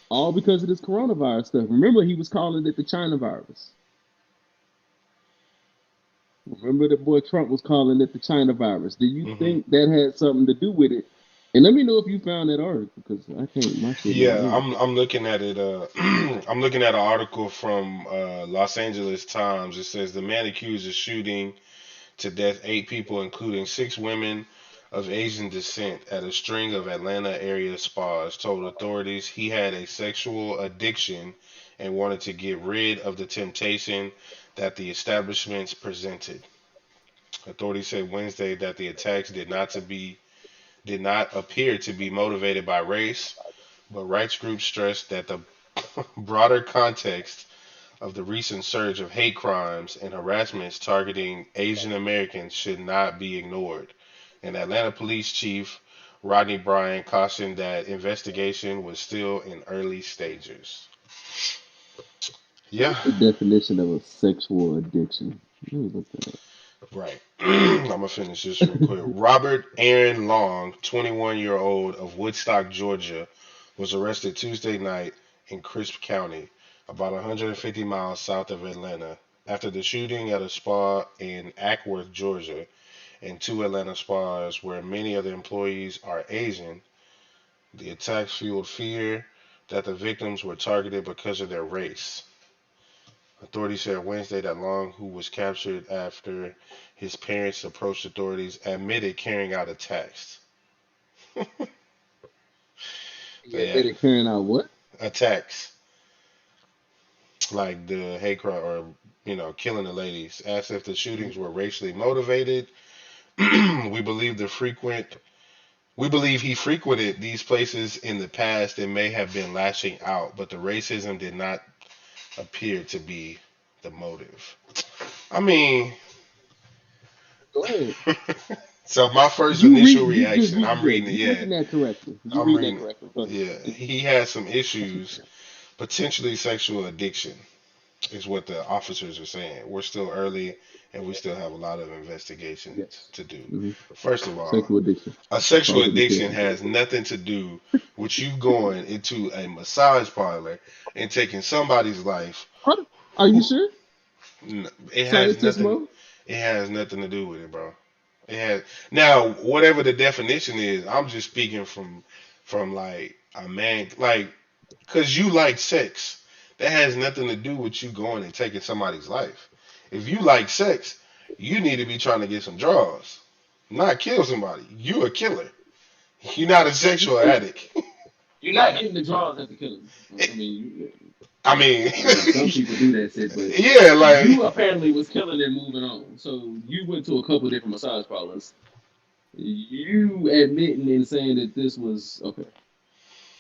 all because of this coronavirus stuff. Remember, he was calling it the China virus. Remember the boy Trump was calling it the China virus. Do you Hmm. think that had something to do with it? And let me know if you found that article because I can't. My shit not Yeah, working. I'm looking at it. I'm looking at an article from Los Angeles Times. It says the man accused of shooting to death 8 people, including 6 women of Asian descent, at a string of Atlanta area spas, told authorities he had a sexual addiction and wanted to get rid of the temptation that the establishments presented. Authorities said Wednesday that the attacks did not appear to be motivated by race, but rights groups stressed that the broader context of the recent surge of hate crimes and harassments targeting Asian Americans should not be ignored. And Atlanta Police Chief Rodney Bryant cautioned that investigation was still in early stages. Yeah, What's the definition of a sexual addiction? Let me look that right. I'm gonna finish this real quick. up. Robert Aaron Long, 21-year-old of Woodstock, Georgia, was arrested Tuesday night in Crisp County, about 150 miles south of Atlanta, after the shooting at a spa in Ackworth, Georgia, and 2 Atlanta spas where many of the employees are Asian. The attacks fueled fear that the victims were targeted because of their race. Authorities said Wednesday that Long, who was captured after his parents approached authorities, admitted carrying out attacks. He Yeah, admitted carrying out what? attacks like the hate crime or killing the ladies. Asked if the shootings were racially motivated. we believe the frequent we believe he frequented these places in the past and may have been lashing out, but the racism did not appear to be the motive. I mean, Go ahead. so my first initial You just reaction, read. I'm Yeah, reading it. you Yeah, reading that correctly. You I'm reading that reading. correctly. Go ahead. Yeah, he had some issues, potentially sexual addiction, is what the officers are saying. We're still early, and we still have a lot of investigations Yes. to do. Mm-hmm. First of all, Sexual addiction a sexual causing the addiction killing. has nothing to do with you going into a massage parlor and taking somebody's life. Are you Who sure? it has Scientist nothing. mode. It has nothing to do with it, bro. It has now whatever the definition is. I'm just speaking from like a man, like because you like sex. That has nothing to do with you going and taking somebody's life. If you like sex, you need to be trying to get some draws, not kill somebody. You a killer. You're not a sexual addict. You're not getting the draws after killing. I mean, I mean, I mean, some people do that shit, but yeah, like you apparently was killing and moving on. So you went to a couple of different massage parlors. You admitting and saying that this was okay.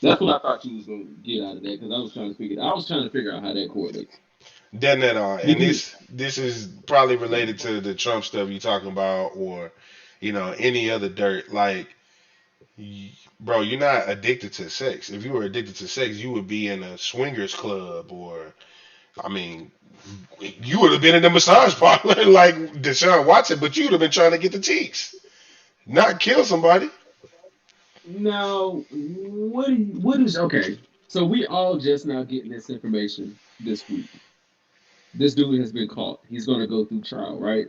That's what I thought you was gonna get out of that because I was trying to figure. I was trying to figure out how that correlates. done that on. Did And you? this is probably related to the Trump stuff you talking about, or any other dirt. Like, bro, you're not addicted to sex. If you were addicted to sex, you would be in a swingers club or I mean, you would have been in the massage parlor like Deshaun Watson, but you would have been trying to get the cheeks, not kill somebody. Now, what is okay? So we all just now getting this information this week. This dude has been caught. He's going to go through trial, right?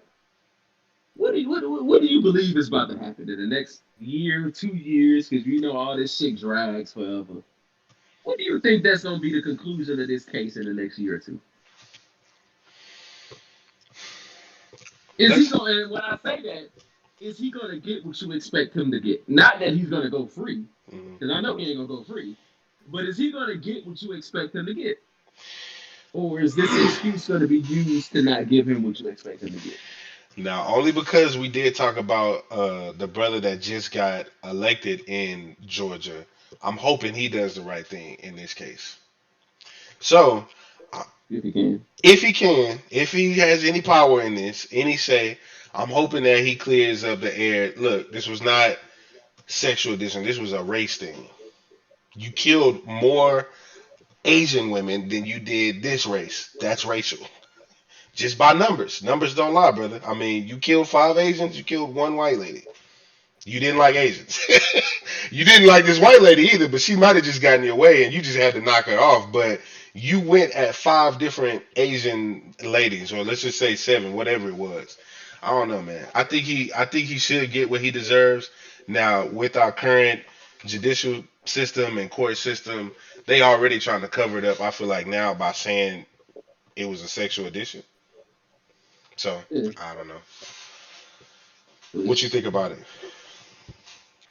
What do you believe is about to happen in the next year, 2 years? Because you know all this shit drags forever. What do you think that's going to be the conclusion of this case in the next year or two? Is he Let's. going? And when I say that, is he going to get what you expect him to get? Not that he's going to go free, Mhm. because I know he ain't going to go free. But is he going to get what you expect him to get? Or is this excuse going to be used to not give him what you expect him to get? Now, only because we did talk about the brother that just got elected in Georgia, I'm hoping he does the right thing in this case. So, uh, If he can. if he can, if he has any power in this, any say, I'm hoping that he clears up the air. Look, this was not sexual addiction. This was a race thing. You killed more Asian women than you did this race. That's racial. Just by numbers. Numbers don't lie, brother. I mean, you killed 5 Asians, you killed one white lady. You didn't like Asians. You didn't like this white lady either, but she might have just gotten your way and you just had to knock her off. But you went at 5 different Asian ladies, or let's just say 7, whatever it was. I don't know, man. I think he should get what he deserves. Now, with our current judicial system and court system, they already trying to cover it up. I feel like now by saying it was a sexual addiction. So Yeah. I don't know. What you Which, think about it?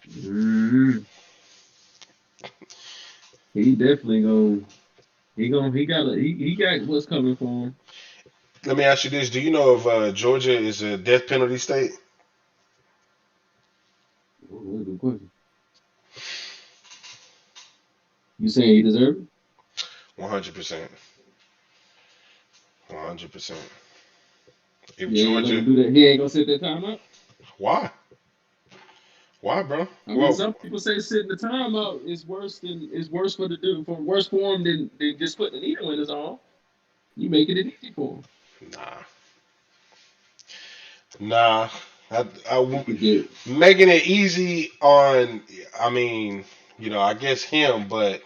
mm, he definitely going he got what's coming for him. Let me ask you this: do you know if Georgia is a death penalty state? Oh, that's a good question. You saying he deserve it? 100%. 100%. If He ain't gonna let Georgia, him do that. He ain't gonna sit that time out. why? Why, bro? I mean, Well, some people say sitting the time out is worse for the dude for worse for him than just putting the needle in his arm. You making it easy for him. nah, nah. He could get Making it easy on, I mean, I guess him, but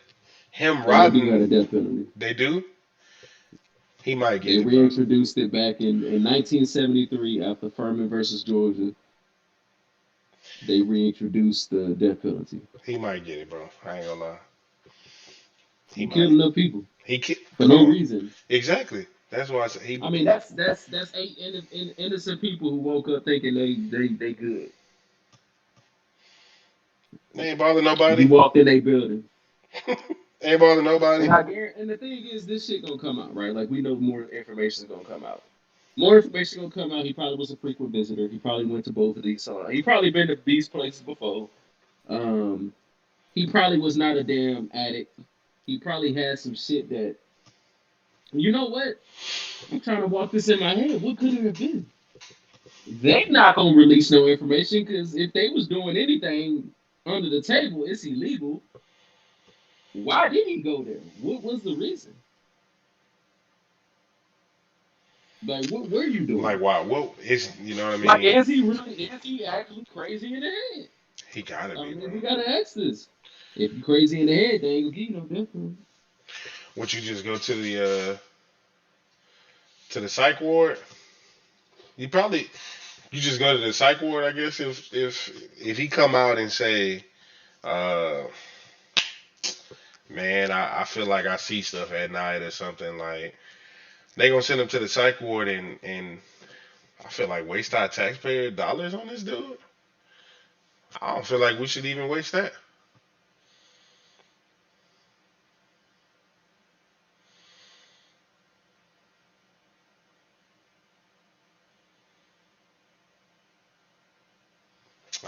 him and they do got rotting, a death penalty. they do. He might get They it, bro. reintroduced it back in 1973 after Furman versus Georgia. They reintroduced the death penalty. He might get it, bro. I ain't gonna lie. He You killed might. enough people for Come no on. reason. Exactly. That's why I said I mean, that's eight innocent people who woke up thinking they good. they ain't bother You nobody. walked in a building. Ain't bother nobody. And the thing is, this shit gonna come out, right? Like we know more information is gonna come out. More information gonna come out. He probably was a frequent visitor. He probably went to both of these. He probably been to these places before. Um, he probably was not a damn addict. He probably had some shit that. You know what? I'm trying to walk this in my head. What could it have been? They not gonna release no information because if they was doing anything under the table, it's illegal. Why did he go there? What was the reason? Like, what were you Like, doing? wow, what is, you know what I Like, mean? is he actually crazy in the head? He gotta I be, mean, bro. we gotta ask this. If you crazy in the head, they ain't gonna give you no death. Would you just go to the psych ward? You probably you just go to the psych ward, I guess. If he come out and say, uh, man, I feel like I see stuff at night or something, like they gonna send him to the psych ward and I feel like waste our taxpayer dollars on this dude. I don't feel like we should even waste that.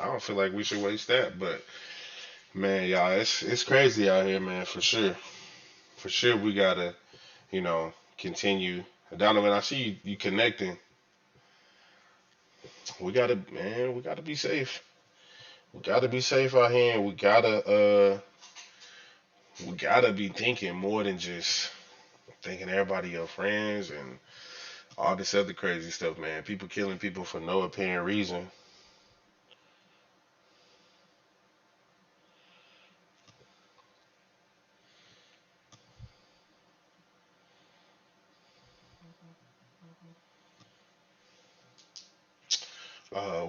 I don't feel like we should waste that. But man, y'all, it's crazy out here, man, for sure. For sure, we gotta continue. Donovan, I see you connecting. We gotta be safe. We gotta be safe out here, and we gotta be thinking more than just thinking everybody your friends and all this other crazy stuff, man. People killing people for no apparent reason.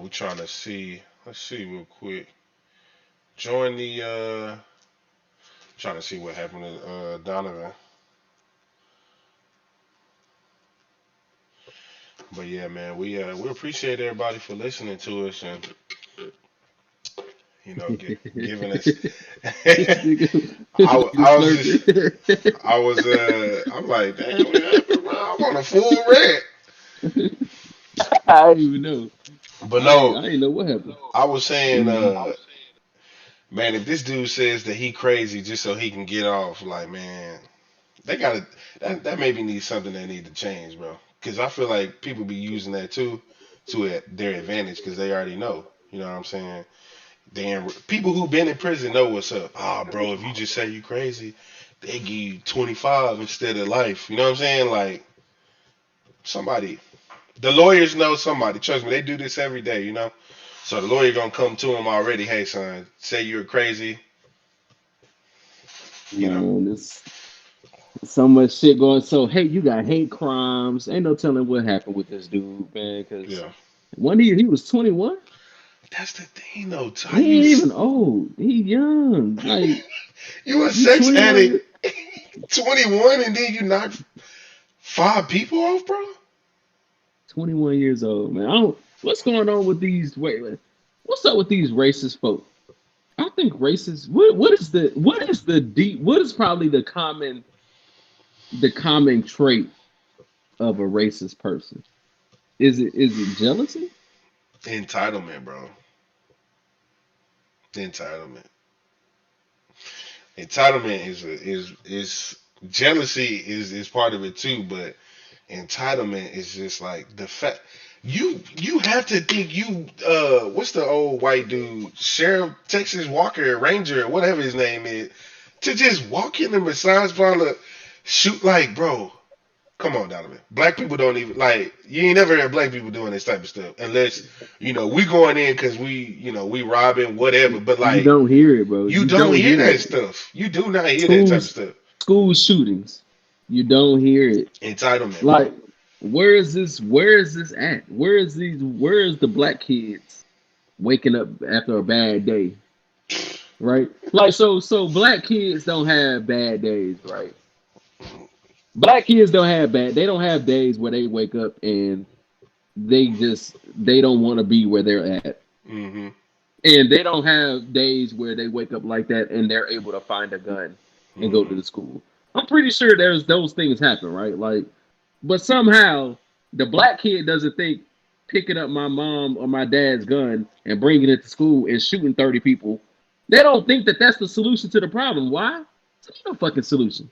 We trying to see. Let's see real quick. Join the. Trying to see what happened to Donovan. But yeah, man, we appreciate everybody for listening to us and giving us. This nigga, I, nigga I was just slurping. I'm like, damn, what happened, bro? I'm on a full rant. I don't even know. But no, I ain't know what happened. I was saying, Mm. man, if this dude says that he crazy just so he can get off, like, man, they gotta that maybe needs something that need to change, bro. Because I feel like people be using that too to their advantage because they already know. You know what I'm saying? Damn, people who been in prison know what's up. Ah, bro, if you just say you crazy, they give you 25 instead of life. You know what I'm saying? Like somebody, the lawyers know somebody. Trust me, they do this every day. So the lawyer gonna come to him already. Hey, son, say you're crazy. You know. Man, this so much shit going. So hey, you got hate crimes. Ain't no telling what happened with this dude, man. Because Yeah. one year he was 21. That's the thing, though. How He you ain't even old. He young. Like you a you sex 21 addict, years 21, and then you knock five people off, bro? 21 years old, man. I don't. What's going on with these? Wait. What's up with these racist folk? I think racist. What is the deep? What is probably the common trait of a racist person? Is it jealousy? Entitlement, bro. Entitlement. Entitlement is jealousy is part of it too, but entitlement is just like the fact you have to think what's the old white dude Sheriff Texas Walker Ranger whatever his name is to just walk in the massage parlor shoot like bro. Come on, Donovan. Black people don't even like. You ain't never heard black people doing this type of stuff unless we going in because we robbing whatever. But You like don't hear it, bro. you You don't don't hear hear that it. stuff. You do not hear that type of Schools, stuff. school shootings. You don't hear it. Entitlement, bro. Like, where is this? Where is this at? Where is these? Where is the black kids waking up after a bad day? Right? Like, so black kids don't have bad days, right? Black kids don't have bad. They don't have days where they wake up and they don't want to be where they're at, Mm-hmm. and they don't have days where they wake up like that and they're able to find a gun and go to Mm-hmm. the school. I'm pretty sure there's those things happen, right? Like, but somehow the black kid doesn't think picking up my mom or my dad's gun and bringing it to school and shooting 30 people. They don't think that that's the solution to the problem. Why? It's no fucking solution.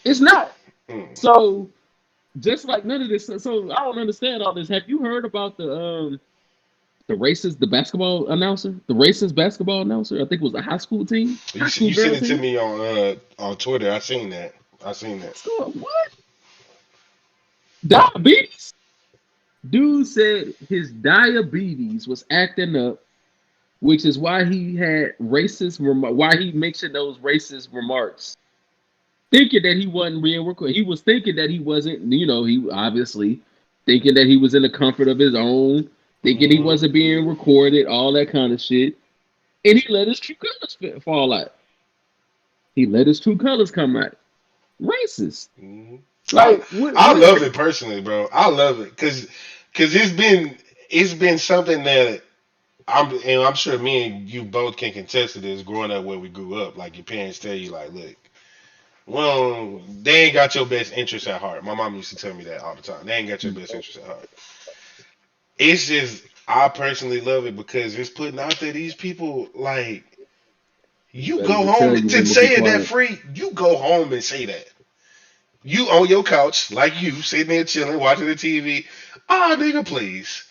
It's not. Mm. So just like none of this. So I don't understand all this. Have you heard about the basketball announcer, the racist basketball announcer? I think it was a high school You sent girl it to team. me on Twitter. I seen that. I seen that. What's going? What? Diabetes? Dude said his diabetes was acting up, which is why he had why he mentioned those racist remarks, thinking that he wasn't being recorded. He was thinking that he wasn't. He obviously thinking that he was in the comfort of his own, thinking he Mm-hmm. wasn't being recorded, all that kind of shit, and he let his true colors fall out. He let his true colors come out. Racist. Mm-hmm. I Like what? I What? love it personally, bro. I love it because it's been something that I'm sure me and you both can contest to this. Growing up where we grew up, like your parents tell you, like, look, well, they ain't got your best interest at heart. My mom used to tell me that all the time. They ain't got your best interest at heart. It's just I personally love it because it's putting out there these people like you Better go to tell home you to when to be say it that quiet. free. You go home and say that. You on your couch, like you, sitting there chilling, watching the TV. Ah, nigga, please.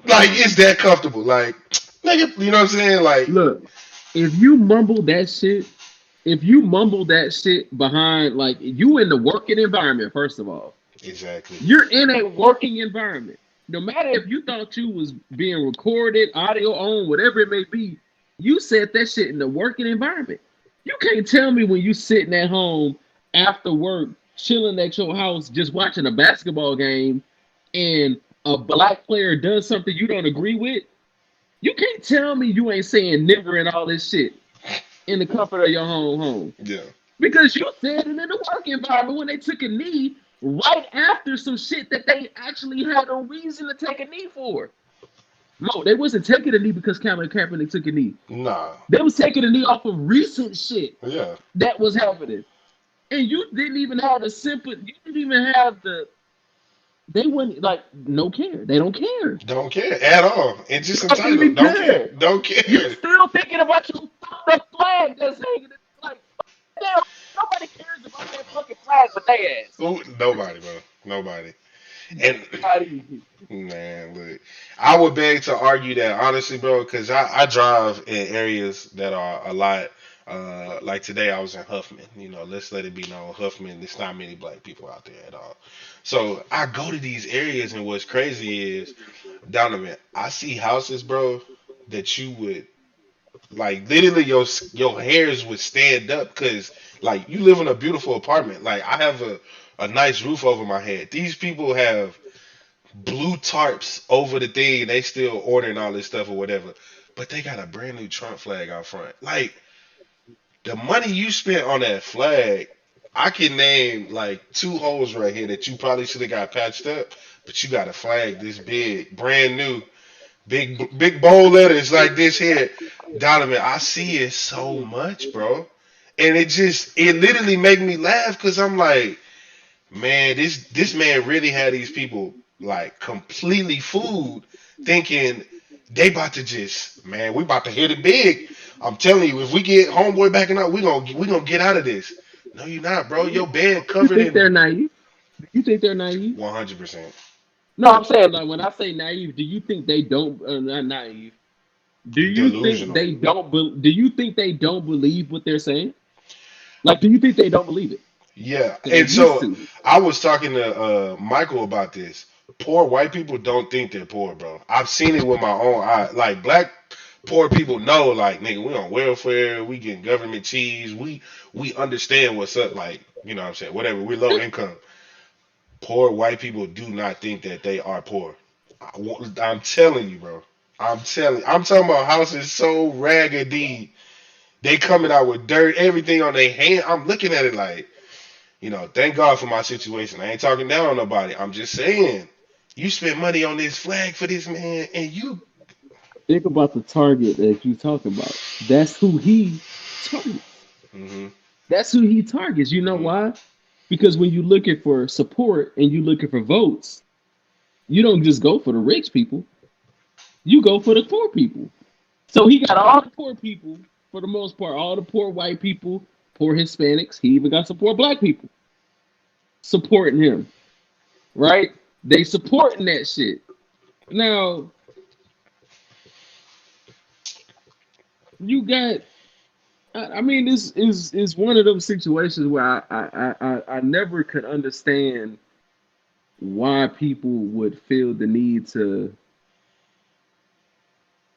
Like, it's that comfortable. Like, nigga, you know what I'm saying? Like, Look, if you mumble that shit, If you mumble that shit behind, like you in the working environment, first of all, Exactly. you're in a working environment. No matter if you thought you was being recorded, audio on, whatever it may be, you said that shit in the working environment. You can't tell me when you sitting at home after work, chilling at your house, just watching a basketball game, and a black player does something you don't agree with. You can't tell me you ain't saying nigger and all this shit in the comfort of your home. Yeah. Because you said it in the work environment when they took a knee right after some shit that they actually had a reason to take a knee for. No, they wasn't taking a knee because Colin Kaepernick took a knee. Nah. They was taking a knee off of recent shit Yeah. that was happening. And you didn't even have the simple, you didn't even have the, they wouldn't, like, no care. They don't care. Don't care at all. It's just Don't entitled. even Don't care. care. Don't You're care. still thinking about your fucked flag that's hanging. Like, damn, nobody cares about that fucking flag but they ass. Ooh, nobody, bro. Nobody. And Nobody. man, look, I would beg to argue that honestly, bro, because I drive in areas that are a lot. Like today, I was in Huffman. You know, let's let it be known, Huffman. There's not many black people out there at all. So I go to these areas, and what's crazy is, Donovan, I see houses, bro, that you would like literally your hairs would stand up because like you live in a beautiful apartment. Like I have a nice roof over my head. These people have blue tarps over the thing. They still ordering all this stuff or whatever, but they got a brand new Trump flag out front. Like the money you spent on that flag, I can name like two holes right here that you probably should have got patched up, but you got a flag this big, brand new, big bold letters like this here. Donovan, I see it so much, bro. And it literally make me laugh because I'm like, man, this man really had these people like completely fooled, thinking they about to just, man, we about to hit it big. I'm telling you, if we get homeboy backing up, we gonna get out of this. No, you're not, bro. Your bed You covered think they're in naive? Do you think they're naive? 100%. No, I'm saying like when I say naive, do you think they don't? Not naive. Do you think Delusional. they don't? Do you think they don't believe what they're saying? Like, do you think they don't believe it? Yeah, Because they and used so to. I was talking to Michael about this. Poor white people don't think they're poor, bro. I've seen it with my own eye. Like black poor people know, like nigga, we on welfare, we getting government cheese, we understand what's up. Like you know what I'm saying, whatever. We're low income. Poor white people do not think that they are poor. I'm telling you, bro. I'm talking about houses so raggedy. They coming out with dirt, everything on their hand. I'm looking at it like. You know, thank God for my situation. I ain't talking down on nobody. I'm just saying, you spent money on this flag for this man, and you. Think about the target that you talking about. That's who he targets. Hmm. That's who he targets. You know Hmm. why? Because when you're looking for support and you're looking for votes, you don't just go for the rich people. You go for the poor people. So he got all the poor people for the most part, all the poor white people, poor Hispanics. He even got some poor black people supporting him, right? They supporting that shit. Now you got. I mean, this is one of those situations where I never could understand why people would feel the need to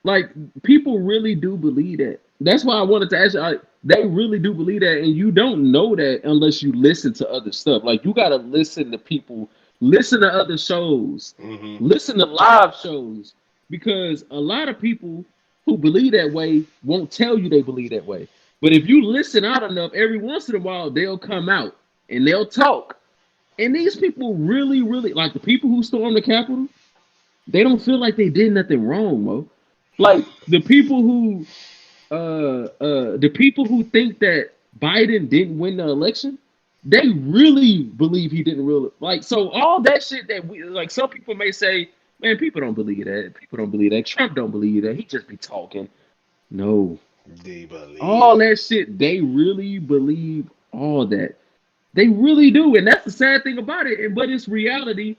like people really do believe that. That's why I wanted to ask you. They really do believe that, and you don't know that unless you listen to other stuff. Like you gotta listen to people, listen to other shows, Hmm. listen to live shows, because a lot of people who believe that way won't tell you they believe that way. But if you listen out enough, every once in a while they'll come out and they'll talk. And these people really, really like the people who stormed the Capitol. They don't feel like they did nothing wrong, Mo. Like the people who think that Biden didn't win the election, they really believe he didn't really like. So all that shit that we like, some people may say, man, people don't believe that. People don't believe that. Trump don't believe that. He just be talking. No, They all believe. that shit, they really believe all that. They really do, and that's the sad thing about it. And but it's reality.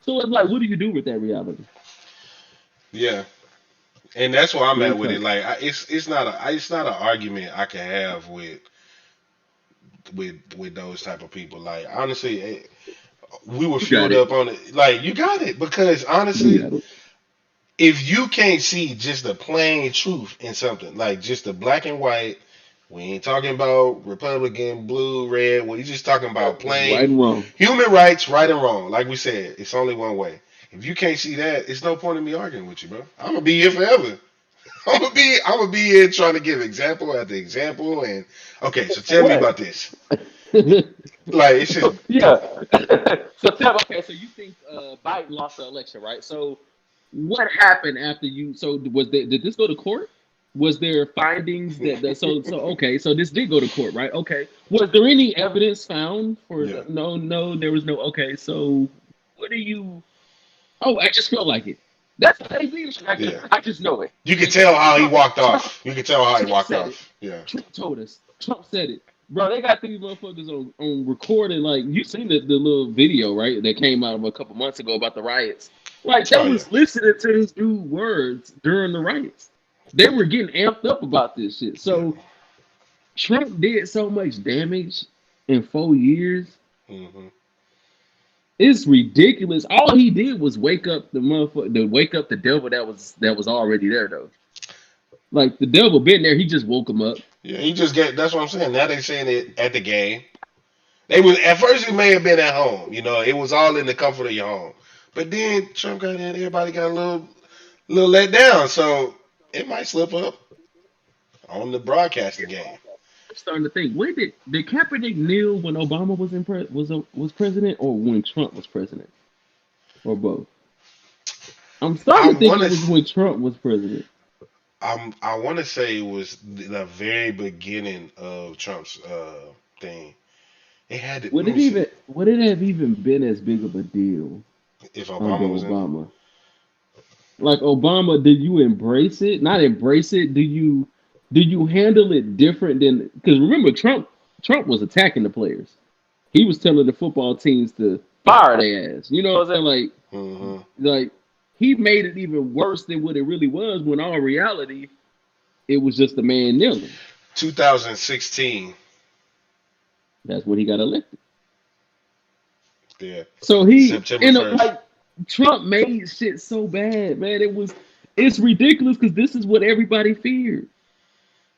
So it's like, what do you do with that reality? Yeah, and that's where I'm Real at with talk. it. Like, it's not an argument I can have with. with those type of people. Like honestly, we were You got fueled it. up on it. Like you got it because You honestly, got it. if you can't see just the plain truth in something, like just the black and white, we ain't talking about Republican, blue, red. We're just talking about Right plain and wrong. human rights, right and wrong. Like we said, it's only one way. If you can't see that, it's no point in me arguing with you, bro. I'm gonna be here forever. I'm gonna be here trying to give example after example. And okay, so For tell me what? about this. Like it's just So yeah. So tell okay, so you think Biden lost the election, right? So what happened after you so did this go to court? Was there findings so okay, so this did go to court, right? Okay. Was there any evidence found for yeah, no, there was no okay, so what do you oh, I just feel like it. That's what they mean. yeah. I just know it. You can They tell told how he Trump, walked Trump, off. You can tell how he Trump walked said it. off. Yeah. Trump told us. Trump said it. Bro, they got these motherfuckers on recording. Like, you seen the little video, right? That came out a couple months ago about the riots. Like, they Oh yeah. was listening to his dude words during the riots. They were getting amped up about this shit. Yeah. So, Trump did so much damage in 4 years. hmm It's ridiculous. All he did was wake up the motherfucker, to wake up the devil that was already there, though. Like, the devil been there. He just woke him up. Yeah. He just get. That's what I'm saying. Now they saying it at the game. They was at first. It may have been at home. You know, it was all in the comfort of your home. But then Trump got in. Everybody got a little let down. So it might slip up on the broadcasting game. I'm starting to think, when did Kaepernick kneel when Obama was president, or when Trump was president, or both? I'm I starting to think want it was to. when Trump was president. I want to say it was the very beginning of Trump's thing. It had to. Let me see Would it have even been as big of a deal if under Obama was in. Obama? Like Obama, did you embrace it? Not embrace it. Did you handle it different than because remember Trump was attacking the players. He was telling the football teams to fire their ass. You know what I'm saying? hmm Like he made it even worse than what it really was. When all reality, it was just a man kneeling. 2016. That's when he got elected. Yeah, So he, September you know, 1st. like Trump made shit so bad, man. It's ridiculous because this is what everybody feared.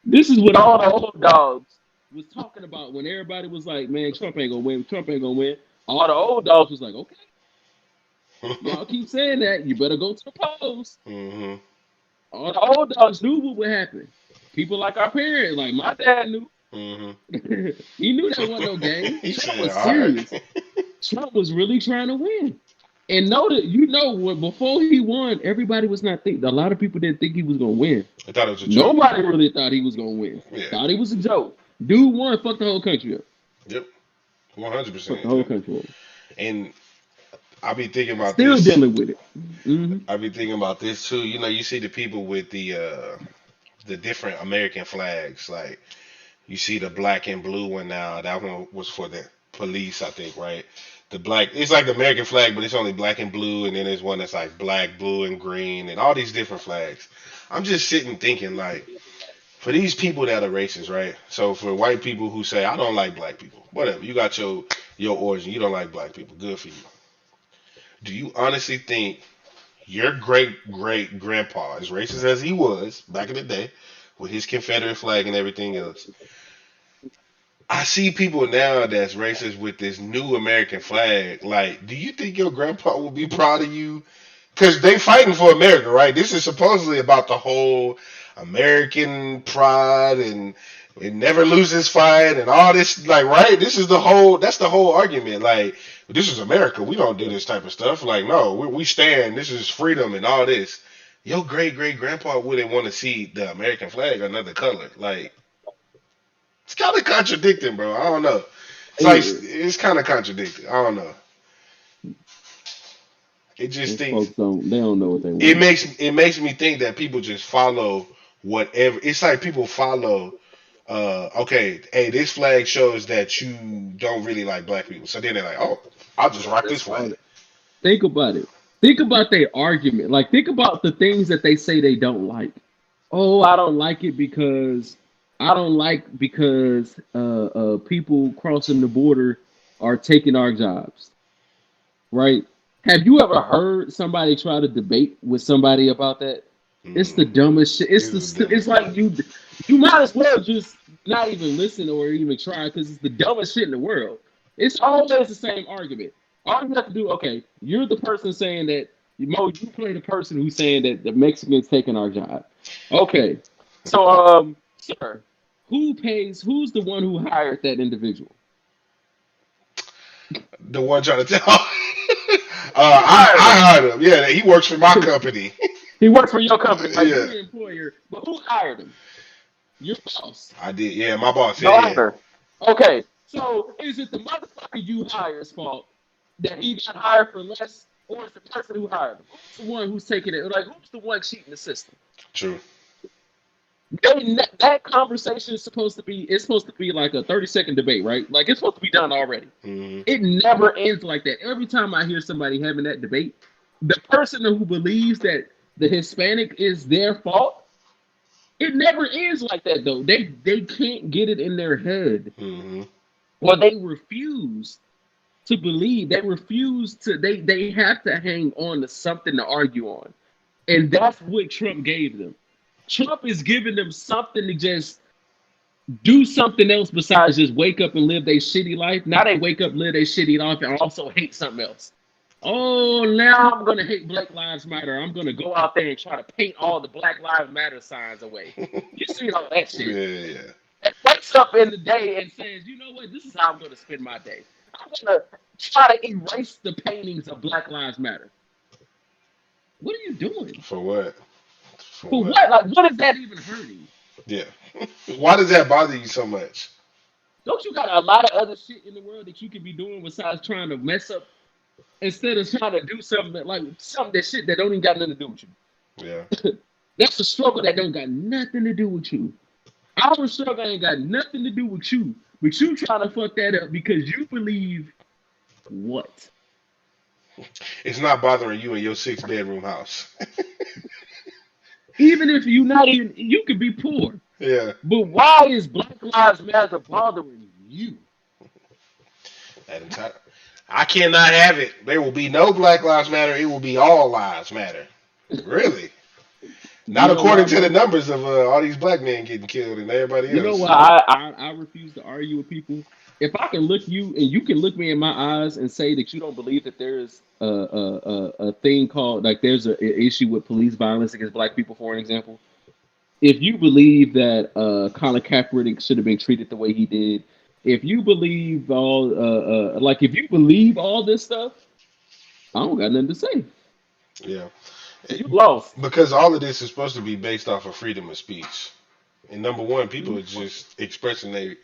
This is what all the old dogs was talking about when everybody was like, man, Trump ain't gonna win. Trump ain't gonna win. All the old dogs was like, okay, y'all keep saying that. You better go to the polls. hmm All the old dogs knew what would happen. People like our parents, like my dad knew. hmm He knew that wasn't no game. he Trump said, was "All serious. right." Trump was really trying to win. And know that when before he won, everybody was not think. A lot of people didn't think he was gonna win. I thought it was a joke. Nobody really thought he was gonna win. Yeah. Thought he was a joke. Dude won, fucked the whole country up. Yep. Fucked 100%. the whole Yep. country up. And I be thinking about Still this. dealing with it. Mm-hmm. I be thinking about this too. You know, you see the people with the different American flags. Like you see the black and blue one now. That one was for the police, I think, right? The black, it's like the American flag, but it's only black and blue, and then there's one that's like black, blue, and green, and all these different flags. I'm just sitting thinking, like, for these people that are racist, right? So for white people who say I don't like black people, whatever, you got your origin, you don't like black people, good for you. Do you honestly think your great great grandpa, as racist as he was back in the day, with his Confederate flag and everything else, I see people now that's racist with this new American flag. Like, do you think your grandpa will be proud of you? Because they fighting for America, right? This is supposedly about the whole American pride and it never loses fight and all this. Like, right? This is the whole. That's the whole argument. Like, this is America. We don't do this type of stuff. Like, no, we stand. This is freedom and all this. Your great great grandpa wouldn't want to see the American flag another color. Like, it's kind of contradicting, bro. I don't know. It's like Yeah. it's kind of contradicting. I don't know. It just Those thinks folks they don't know what they it want. makes me think that people just follow whatever. It's like people follow. Okay, hey, this flag shows that you don't really like black people. So then they're like, oh, I'll just rock this That's all. flag. Think about it. Think about their argument. Like think about the things that they say they don't like. Oh, I don't like it because I don't like because people crossing the border are taking our jobs, right? Have you ever heard somebody try to debate with somebody about that? It's the Mm-mm. dumbest shit. This is the It's dumbest like shit. you might as well just not even listen or even try because it's the dumbest shit in the world. It's always the same argument. All you have to do, okay, you're the person saying that Mo, you play the person who's saying that the Mexicans taking our job. Okay, so sir, who's the one who hired that individual? The one trying to tell. Who hired I him? hired him. Yeah, he works for my company. He works for your company, right? You're Yeah, the employer, but who hired him? Your boss. I did. Yeah, my boss. The Yeah, yeah. owner. Okay, so is it the motherfucker you hired's fault that he got hired for less, or is the person who hired him? Who's the one who's taking it? Like, who's the one cheating the system? True. That conversation is supposed to be. It's supposed to be like a 30-second debate, right? Like it's supposed to be done already. Hmm. It never ends like that. Every time I hear somebody having that debate, the person who believes that the Hispanic is their fault, it never ends like that though. They can't get it in their head. Hmm. Well, they refuse to believe. They refuse to. They have to hang on to something to argue on, and that's what Trump gave them. Trump is giving them something to just do something else besides just wake up and live their shitty life. Now they wake up, live their shitty life, and also hate something else. Oh, now I'm gonna hate Black Lives Matter. I'm gonna go out there and try to paint all the Black Lives Matter signs away. You see all that Yeah, shit. yeah. And wakes up in the day and says, you know what, this is how I'm gonna spend my day. I'm gonna try to erase the paintings of Black Lives Matter. What are you doing? For what? For For what? what? Like, what is that even hurting? Yeah. Why does that bother you so much? Don't you got a lot of other shit in the world that you could be doing besides trying to mess up instead of trying to do something that like something that shit that don't even got nothing to do with Yeah. you? That's a struggle that don't got nothing to do with you. Our struggle ain't got nothing to do with you. But you trying to fuck that up because you believe what? It's not bothering you in your 6 bedroom house. Even if you not even you could be poor. Yeah. But why is Black Lives Matter bothering you? That entire. I cannot have it. There will be no Black Lives Matter. It will be all lives matter. Really? Not You know according why, to the Mo? numbers of all these black men getting killed and everybody You know else. why I refuse to argue with people? If I can look you and you can look me in my eyes and say that you don't believe that there's a thing called like there's an issue with police violence against black people, for an example. If you believe that Colin Kaepernick should have been treated the way he did, if you believe like if you believe all this stuff, I don't got nothing to say. Yeah. You lost. Because all of this is supposed to be based off of freedom of speech. And number one, people are just expressing their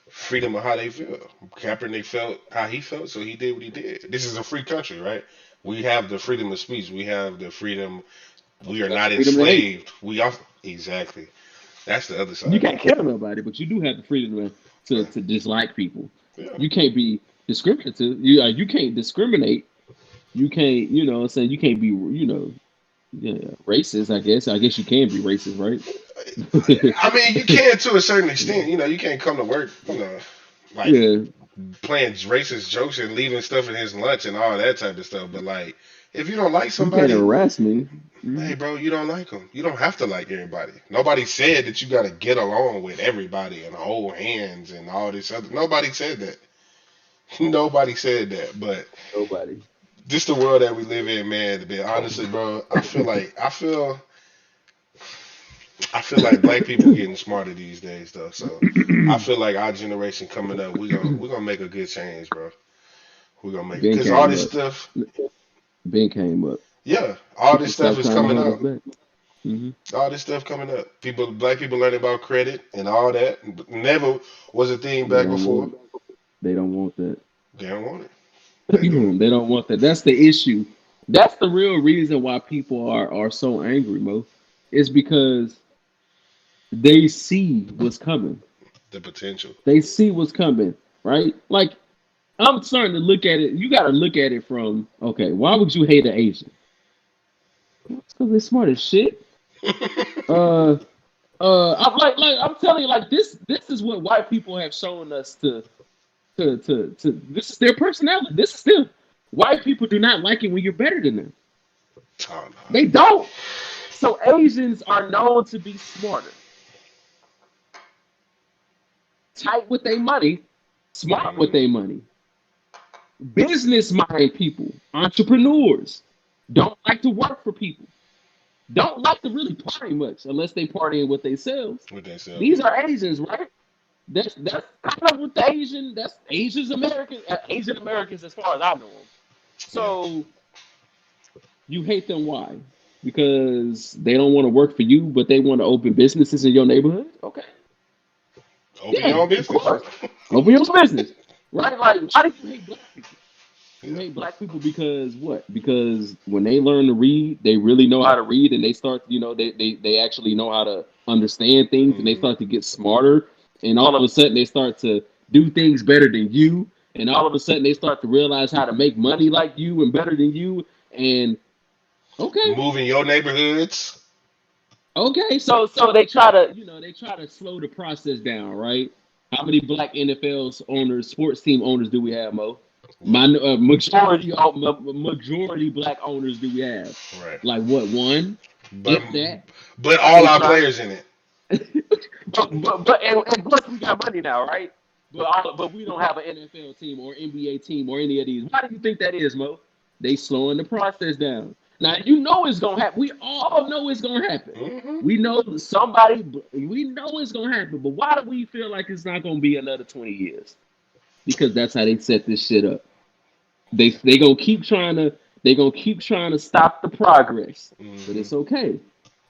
freedom of how they feel. Kaepernick felt how he felt, so he did what he did. This is a free country, right? We have the freedom of speech. We have the freedom. We You are got the not freedom to hate. enslaved. We are exactly. That's the other You side of can't it. kill nobody, but you do have the freedom to dislike people. Yeah. You can't be discriminative. You can't discriminate. You can't, you know what I'm saying? You can't be, yeah, racist, I guess. I guess you can be racist, right? I mean, you can to a certain extent. You can't come to work, like Yeah. playing racist jokes and leaving stuff in his lunch and all that type of stuff. But like, if you don't like You can't somebody, harass me. hey, Mhm. bro, you don't like them. You don't have to like everybody. Nobody said that you got to get along with everybody and hold hands and all this other. Nobody said that. Nobody said that. But Nobody. just the world that we live in, man. To be honestly, bro, I feel like black people getting smarter these days, though. So I feel like our generation coming up, we gonna make a good change, bro. We're gonna make it Ben because all came this up. stuff, Ben came up. yeah, all People this stuff stop is trying to coming hold us out. back. Hmm. All this stuff coming up. Black people learning about credit and all that. Never was a thing They back don't before. want. They don't want that. They don't want it. They do. They don't want that. That's the issue. That's the real reason why people are so angry, Mo. It's because they see what's coming. The potential. They see what's coming, right? Like I'm starting to look at it. You got to look at it from okay. Why would you hate an Asian? It's because they're smart as shit. Uh, I'm telling you, like this is what white people have shown us to this is their personality. This is them. White people do not like it when you're better than them. Oh, no. They don't. So Asians are known to be smarter, tight with their money, smart with their money, business mind people, entrepreneurs, don't like to work for people, don't like to really party much unless they partying with themselves. What they sell, These yeah. are Asians, right? That's kind of what the Asian. That's Asian Americans as far as I know them. Yeah. So you hate them. Why? Because they don't want to work for you, but they want to open businesses in your neighborhood. Okay, Open your yeah, own of business. course. Open your business, right? Like, why do you hate black people? You Yeah. hate black people because what? Because when they learn to read, they really know how to read, and they start, they actually know how to understand things, and they Mm-hmm. start to get smarter, and all of a sudden they start to do things better than you, and all of a sudden they start to realize how to make money like you and better than you, and okay, Moving your neighborhoods. okay, so they try to slow the process down, right? How many black NFL owners, sports team owners do we have, Mo? One. Majority black owners do we have? Right. Like what, one, But if that? but all They our try, players in it. and plus we got money now, right? But we don't have an NFL team or NBA team or any of these. Why do you think that is, Mo? They slowing the process down. Now you know it's gonna happen. We all know it's gonna happen. Mm-hmm. We know somebody. We know it's gonna happen. But why do we feel like it's not gonna be another 20 years? Because that's how they set this shit up. They gonna keep trying to stop the progress, but Mm-hmm. it's okay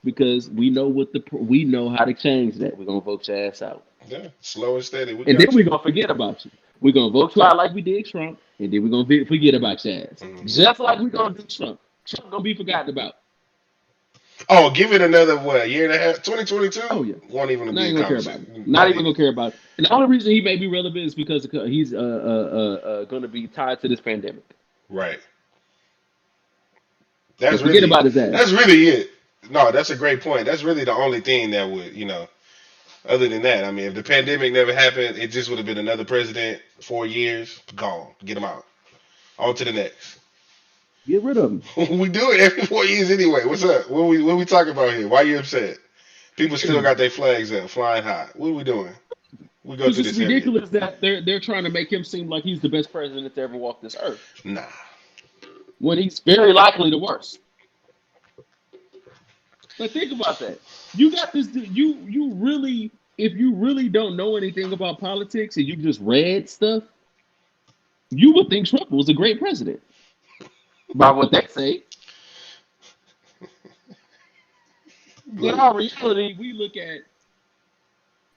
because we know how to change that. We're gonna vote your ass out, Yeah. Slow and steady. We and then got we're you. gonna forget about you. We're gonna vote you out like we did Trump, and then we're gonna forget about your ass, Mm-hmm. just like we're gonna do Trump. Trump gonna be forgotten about. Oh, give it another what, year and a half? 2022 Oh yeah, won't even not be a even gonna care about it. conversation. Not Not even even. gonna care about it. And the only reason he may be relevant is because he's gonna be tied to this pandemic. Right. But That's forget really about his ass. that's really it. No, that's a great point. That's really the only thing that would, other than that, I mean, if the pandemic never happened, it just would have been another president, 4 years, gone. Get him out. On to the next. Get rid of him. We do it every 4 years anyway. What's up? What we talking about here? Why you upset? People still got their flags up, flying high. What are we doing? We go Because through it's this every year. ridiculous that they're trying to make him seem like he's the best president to ever walk this earth Nah. when he's very likely the worst. But think about that. You got this. You really, if you really don't know anything about politics and you just read stuff, you would think Trump was a great president. By what they say. But in Look, all reality, we look at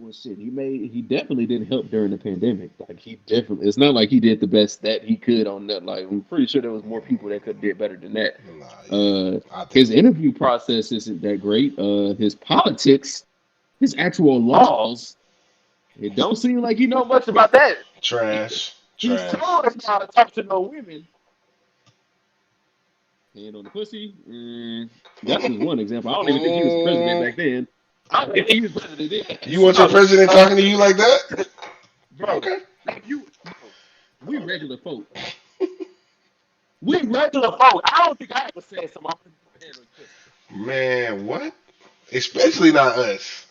well, shit. He definitely didn't help during the pandemic. Like he definitely. It's not like he did the best that he could on that. Like I'm pretty sure there was more people that could have did better than that. nah, yeah. Uh, I think his interview process isn't that great. His politics, his actual laws, it don't seem like you know much about that. trash. He's Trash. told us not to talk to no women. Hand on the pussy. That's just one example. I don't even think he was president back then. I don't think he was president then. You want your president talking to you like that? Bro, Okay. like bro, we regular folk. We regular folk. I don't think I ever said something. I'm gonna put my hand on the pussy. Man, what? Especially not us.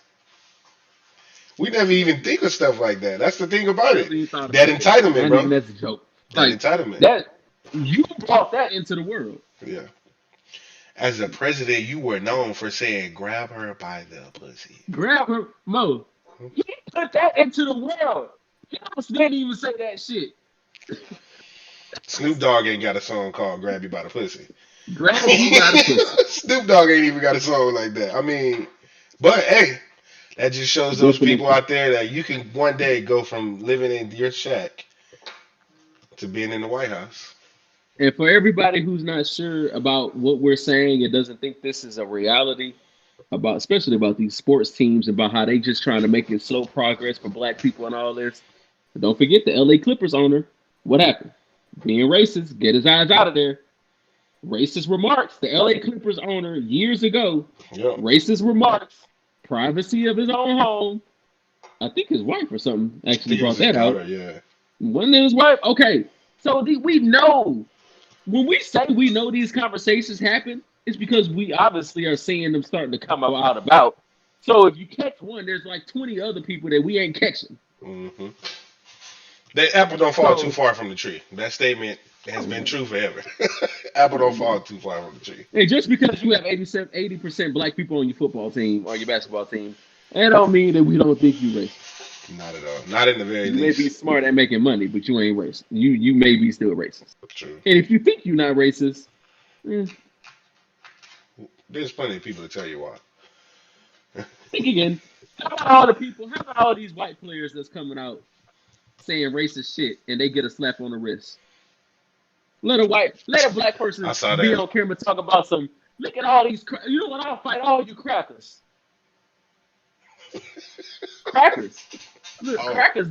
We never even think of stuff like that. That's the thing about it. Never even thought That about that. entitlement, Not even bro. as a joke. That Like entitlement. that. You brought that into the world. Yeah. As a president, you were known for saying, grab her by the pussy. Grab her, Mo. He put that into the world. He almost didn't even say that shit. Snoop Dogg ain't got a song called Grab You by the Pussy. Grab you by the pussy. Snoop Dogg ain't even got a song like that. I mean, but hey, that just shows those people Definition. out there that you can one day go from living in your shack to being in the White House. And for everybody who's not sure about what we're saying and doesn't think this is a reality, about especially about these sports teams, about how they just trying to make it slow progress for black people and all this. But don't forget the LA Clippers owner. What happened? Being racist, get his eyes out of there. Racist remarks. The LA Clippers owner years ago, Yep. racist remarks privacy of his own home. I think his wife or something I actually think it brought was his that daughter, out. yeah. Wasn't it his wife? Okay. So we know when we say we know these conversations happen, it's because we obviously are seeing them starting to come out about. So if you catch one, there's like 20 other people that we ain't catching. Hmm. The apple don't fall too So, far from the tree. That statement has oh been yeah, true forever. Apple oh don't yeah. fall too far from the tree. And just because you have 80% black people on your football team or your basketball team, that don't mean that we don't think you racist. Not at all. Not in the very You may be least. smart at making money, but you ain't racist. You may be still racist. True. And if you think you're not racist, There's plenty of people to tell you why. think again. How about all the people? How about all these white players that's coming out saying racist shit and they get a slap on the wrist? Let a black I person saw be that. on camera talk about some. Look at all these. You know what? I'll fight all you crackers. Crackers. Look, Oh, crackers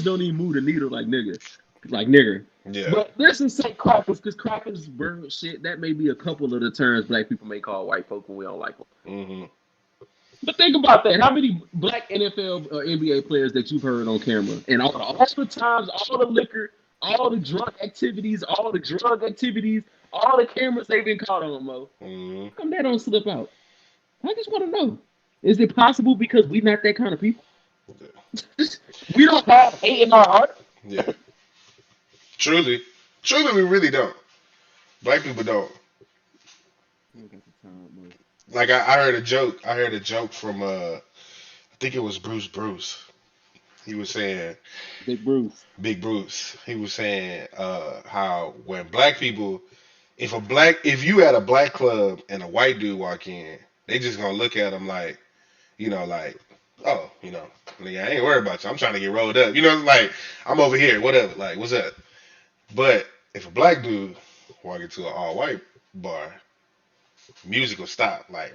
don't even move the needle like nigger. yeah. But let's just say crackers, because crackers burn shit. That may be a couple of the terms black people may call white folk when we don't like them. Hmm. But think about that. How many black NFL or NBA players that you've heard on camera, and all the times, all the liquor, all the drug activities, all the cameras they've been caught on, Mo. Hmm. How come that don't slip out? I just want to know: is it possible because we not that kind of people? We don't have hate in our heart. Yeah. Truly. Truly, we really don't. Black people don't. I got the time, Mo. Like I heard a joke. I heard a joke from I think it was Bruce. He was saying Big Bruce. Big Bruce. He was saying how when black people if you at a black club and a white dude walk in, they just gonna look at him like, like, oh, nigga, I ain't worried about you. I'm trying to get rolled up. Like I'm over here, whatever, like, what's up? But if a black dude walk into an all white bar, music will stop. Like,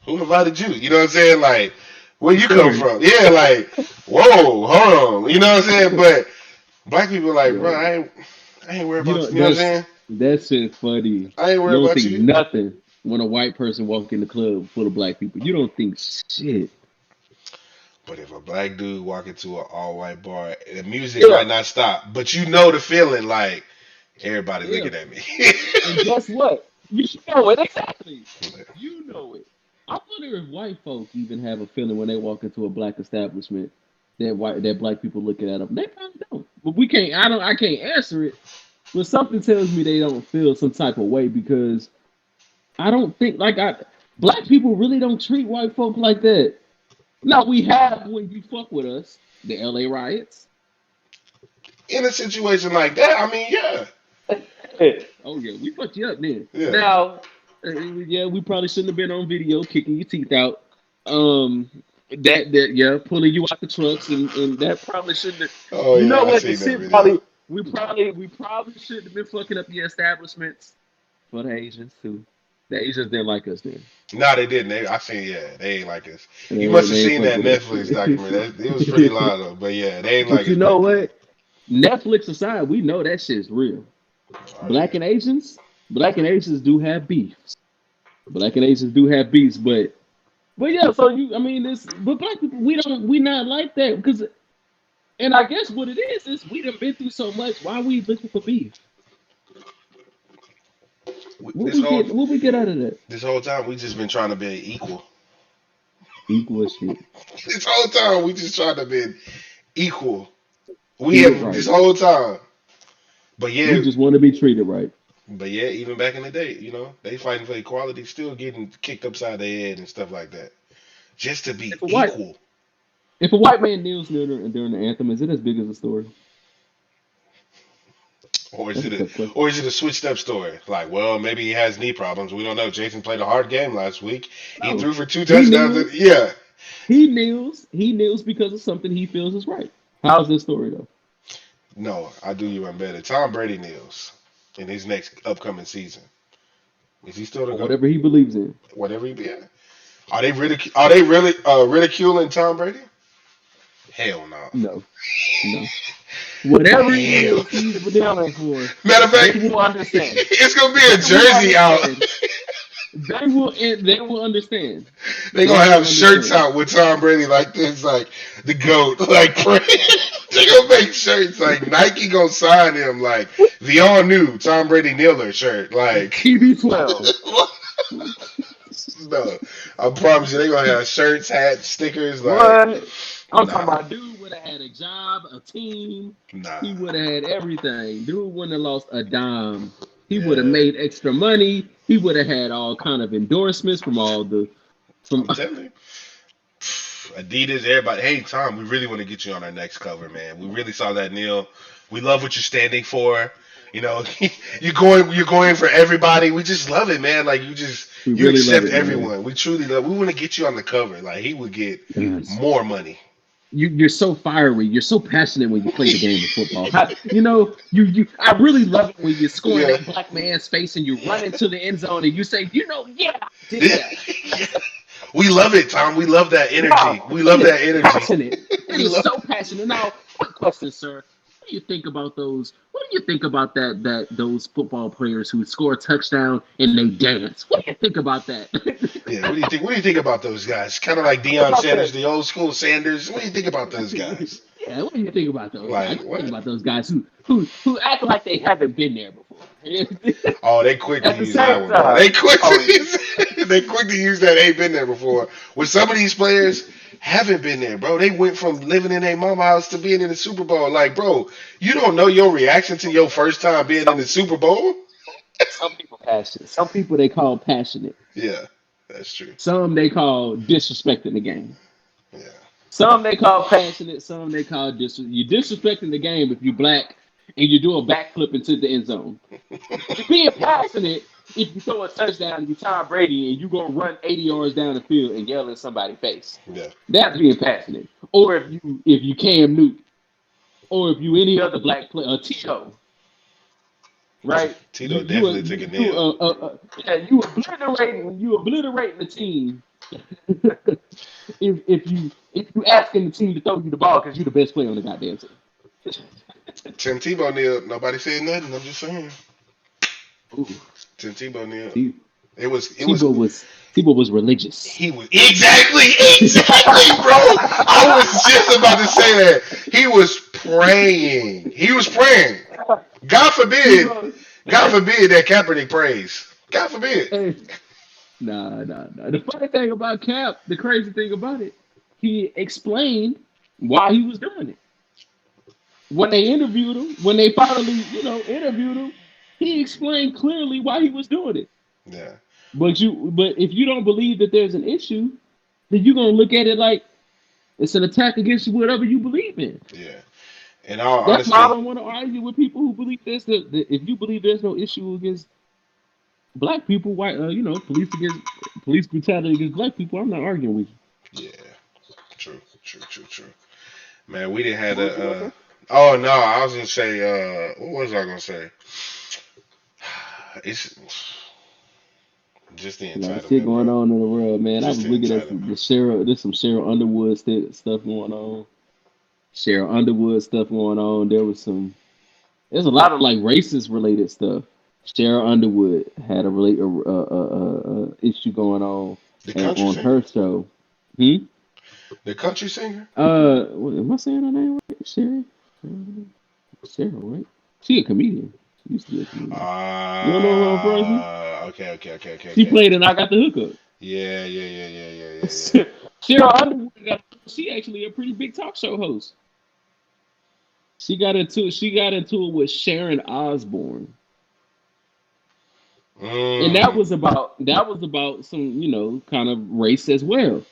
who invited you? You know what I'm saying? Like, where you come Sorry. from? Yeah, like, whoa, hold on. You know what I'm saying? But black people are like, bro, Yo, I ain't worried you about know you. You know what I'm saying? that shit funny. I ain't You worried don't about think you. nothing when a white person walk in the club full of black people. You don't think shit. But if a black dude walk into an all white bar, the music Yeah, might not stop, but you know the feeling, like everybody yeah. looking at me. And guess what? You know it exactly. You know it. I wonder if white folk even have a feeling when they walk into a black establishment that black people looking at them. They probably don't. But we can't. I can't answer it. But something tells me they don't feel some type of way because I don't think black people really don't treat white folk like that. Now we have when you fuck with us, the LA riots. In a situation like that, I mean, yeah, Oh yeah, we fucked you up then. yeah. Now, yeah, we probably shouldn't have been on video kicking your teeth out. Um, yeah, pulling you out the trucks and that probably shouldn't have. Oh You know yeah, I what? The seen that shit video. probably we probably shouldn't have been fucking up your establishments for the Asians too. The Asians didn't like us then. No, they didn't. I seen, yeah, they ain't like us. You must have They ain't seen fuck that with Netflix documentary. It was pretty us. loud though, but yeah, they ain't like But you us know back then. what? Netflix aside, we know that shit's real. Oh Black yeah, and Asians, Black and Asians do have beefs. Black and Asians do have beefs, but yeah. So I mean, but black people, we not like that because, and I guess what it is we done been through so much. Why we looking for beef? What this we whole get? What we get out of that? this whole time we just been trying to be equal. Equal shit. This whole time we just trying to be equal. We Treated have this right. whole time. But We yeah, just want to be treated right. even back in the day, they fighting for equality, still getting kicked upside their head and stuff like that, just to be If a white equal. if a white man kneels during the anthem, is it as big as a story? Or is That's a it a tough question. or is it a switched up story? Like, well, maybe he has knee problems. We don't know. Jason played a hard game last week. He No, threw for two he touchdowns. kneels. Yeah. He kneels because of something he feels is right. How's this story though? No, I do you one better. Tom Brady kneels in his next upcoming season. Is he still the Or GOAT? whatever he believes in. Whatever he be. Are they really ridiculing Tom Brady? Hell no. No, no. Whatever it Hell. is he's kneeling for, Matter of they fact, will understand. it's gonna be They a will jersey out. understand. They will understand. They They gonna will have shirts understand. out with Tom Brady like this, like the goat, like they gonna make shirts like Nike gonna sign him like the all new Tom Brady kneeler shirt. Like TB12. no, I promise you, they gonna have shirts, hats, stickers. Like What? I'm talking nah, about dude would have had a job, a team. nah, He would have had everything. Dude wouldn't have lost a dime. He would have yeah. made extra money. He would have had all kind of endorsements from all the from. I'm telling you. Adidas, everybody. Hey Tom, we really want to get you on our next cover, man. We really saw that Neil. We love what you're standing for. You know, you're going for everybody. We just love it, man. Like We you really love accept it, man. everyone. We truly love. We want to get you on the cover. Like he would get Yes. more money. You're so fiery. You're so passionate when you play the game of football. You. I really love it when you score in Yeah. that black man's face and you run into the end zone and you say, yeah, I did that. We love it, Tom. We love that energy. Wow, We love that energy. passionate. We It is love. so passionate. Now, quick question, sir. What do you think about those? What do you think about that those football players who score a touchdown and they dance? What do you think about that? Yeah. What do you think? What do you think about those guys? Kind of like What Deion about Sanders, that? the old school Sanders. What do you think about those guys? Yeah, what do you think about those guys? Like What do you think what? about those guys who act like they haven't been there before? Oh, they quick to At the use that same one, bro. They time, quick to oh use. They quick to use that. Ain't been there before. With some of these players, haven't been there, bro. They went from living in their mama house to being in the Super Bowl. Like, bro, you don't know your reaction to your first time being in some the Super Bowl. some people passionate. Some people they call passionate. Yeah, that's true. Some they call disrespecting the game. Yeah, Some they call passionate, some they call you disrespecting the game if you black and you do a backflip into the end zone. You're being passionate if you throw a touchdown and you Tom Brady and you gonna run 80 yards down the field and yell in somebody's face. yeah. That's being passionate. Or if you Cam Newton, or if you any other black player, Tito, right? Tito definitely took a nail. Yeah, you obliterating the team if you asking the team to throw you the ball because you're the best player on the goddamn team. Tim Tebow Neal, nobody said nothing. I'm just saying. Ooh, Tim Tebow Neal. T- It was Tebow was Tebow was religious. he was exactly, bro. I was just about to say that. He was praying. He was praying. God forbid, Tebow, God forbid that Kaepernick prays. God forbid. hey, nah. The funny thing about Cap, the crazy thing about it, he explained why he was doing it. When they interviewed him, when they finally, interviewed him, he explained clearly why he was doing it. Yeah, But if you don't believe that there's an issue, then you're gonna look at it like it's an attack against whatever you believe in. yeah. In all That's why I honesty, don't want to argue with people who believe this. That if you believe there's no issue against black people, why police brutality against black people, I'm not arguing with you. yeah. True. Man, we didn't have What was you gonna a. say? Oh no, I was gonna say. What was I gonna say? It's just the A lot of shit entitlement, going bro. on in the world, man. I Just was the looking at the entitlement. Cheryl. There's some Cheryl Underwood stuff going on. Cheryl Underwood stuff going on. There's a lot of like racist related stuff. Cheryl Underwood had a issue going on The country on singer. her show. Hmm? The country singer. Am I saying her name right? Cheryl, right? She a comedian. She used to be a comedian. You don't know who I'm referring to? Okay. She played and I got the hookup. Yeah. Cheryl Underwood she actually a pretty big talk show host. She got into it with Sharon Osbourne. And Mm, that was about some, kind of race as well.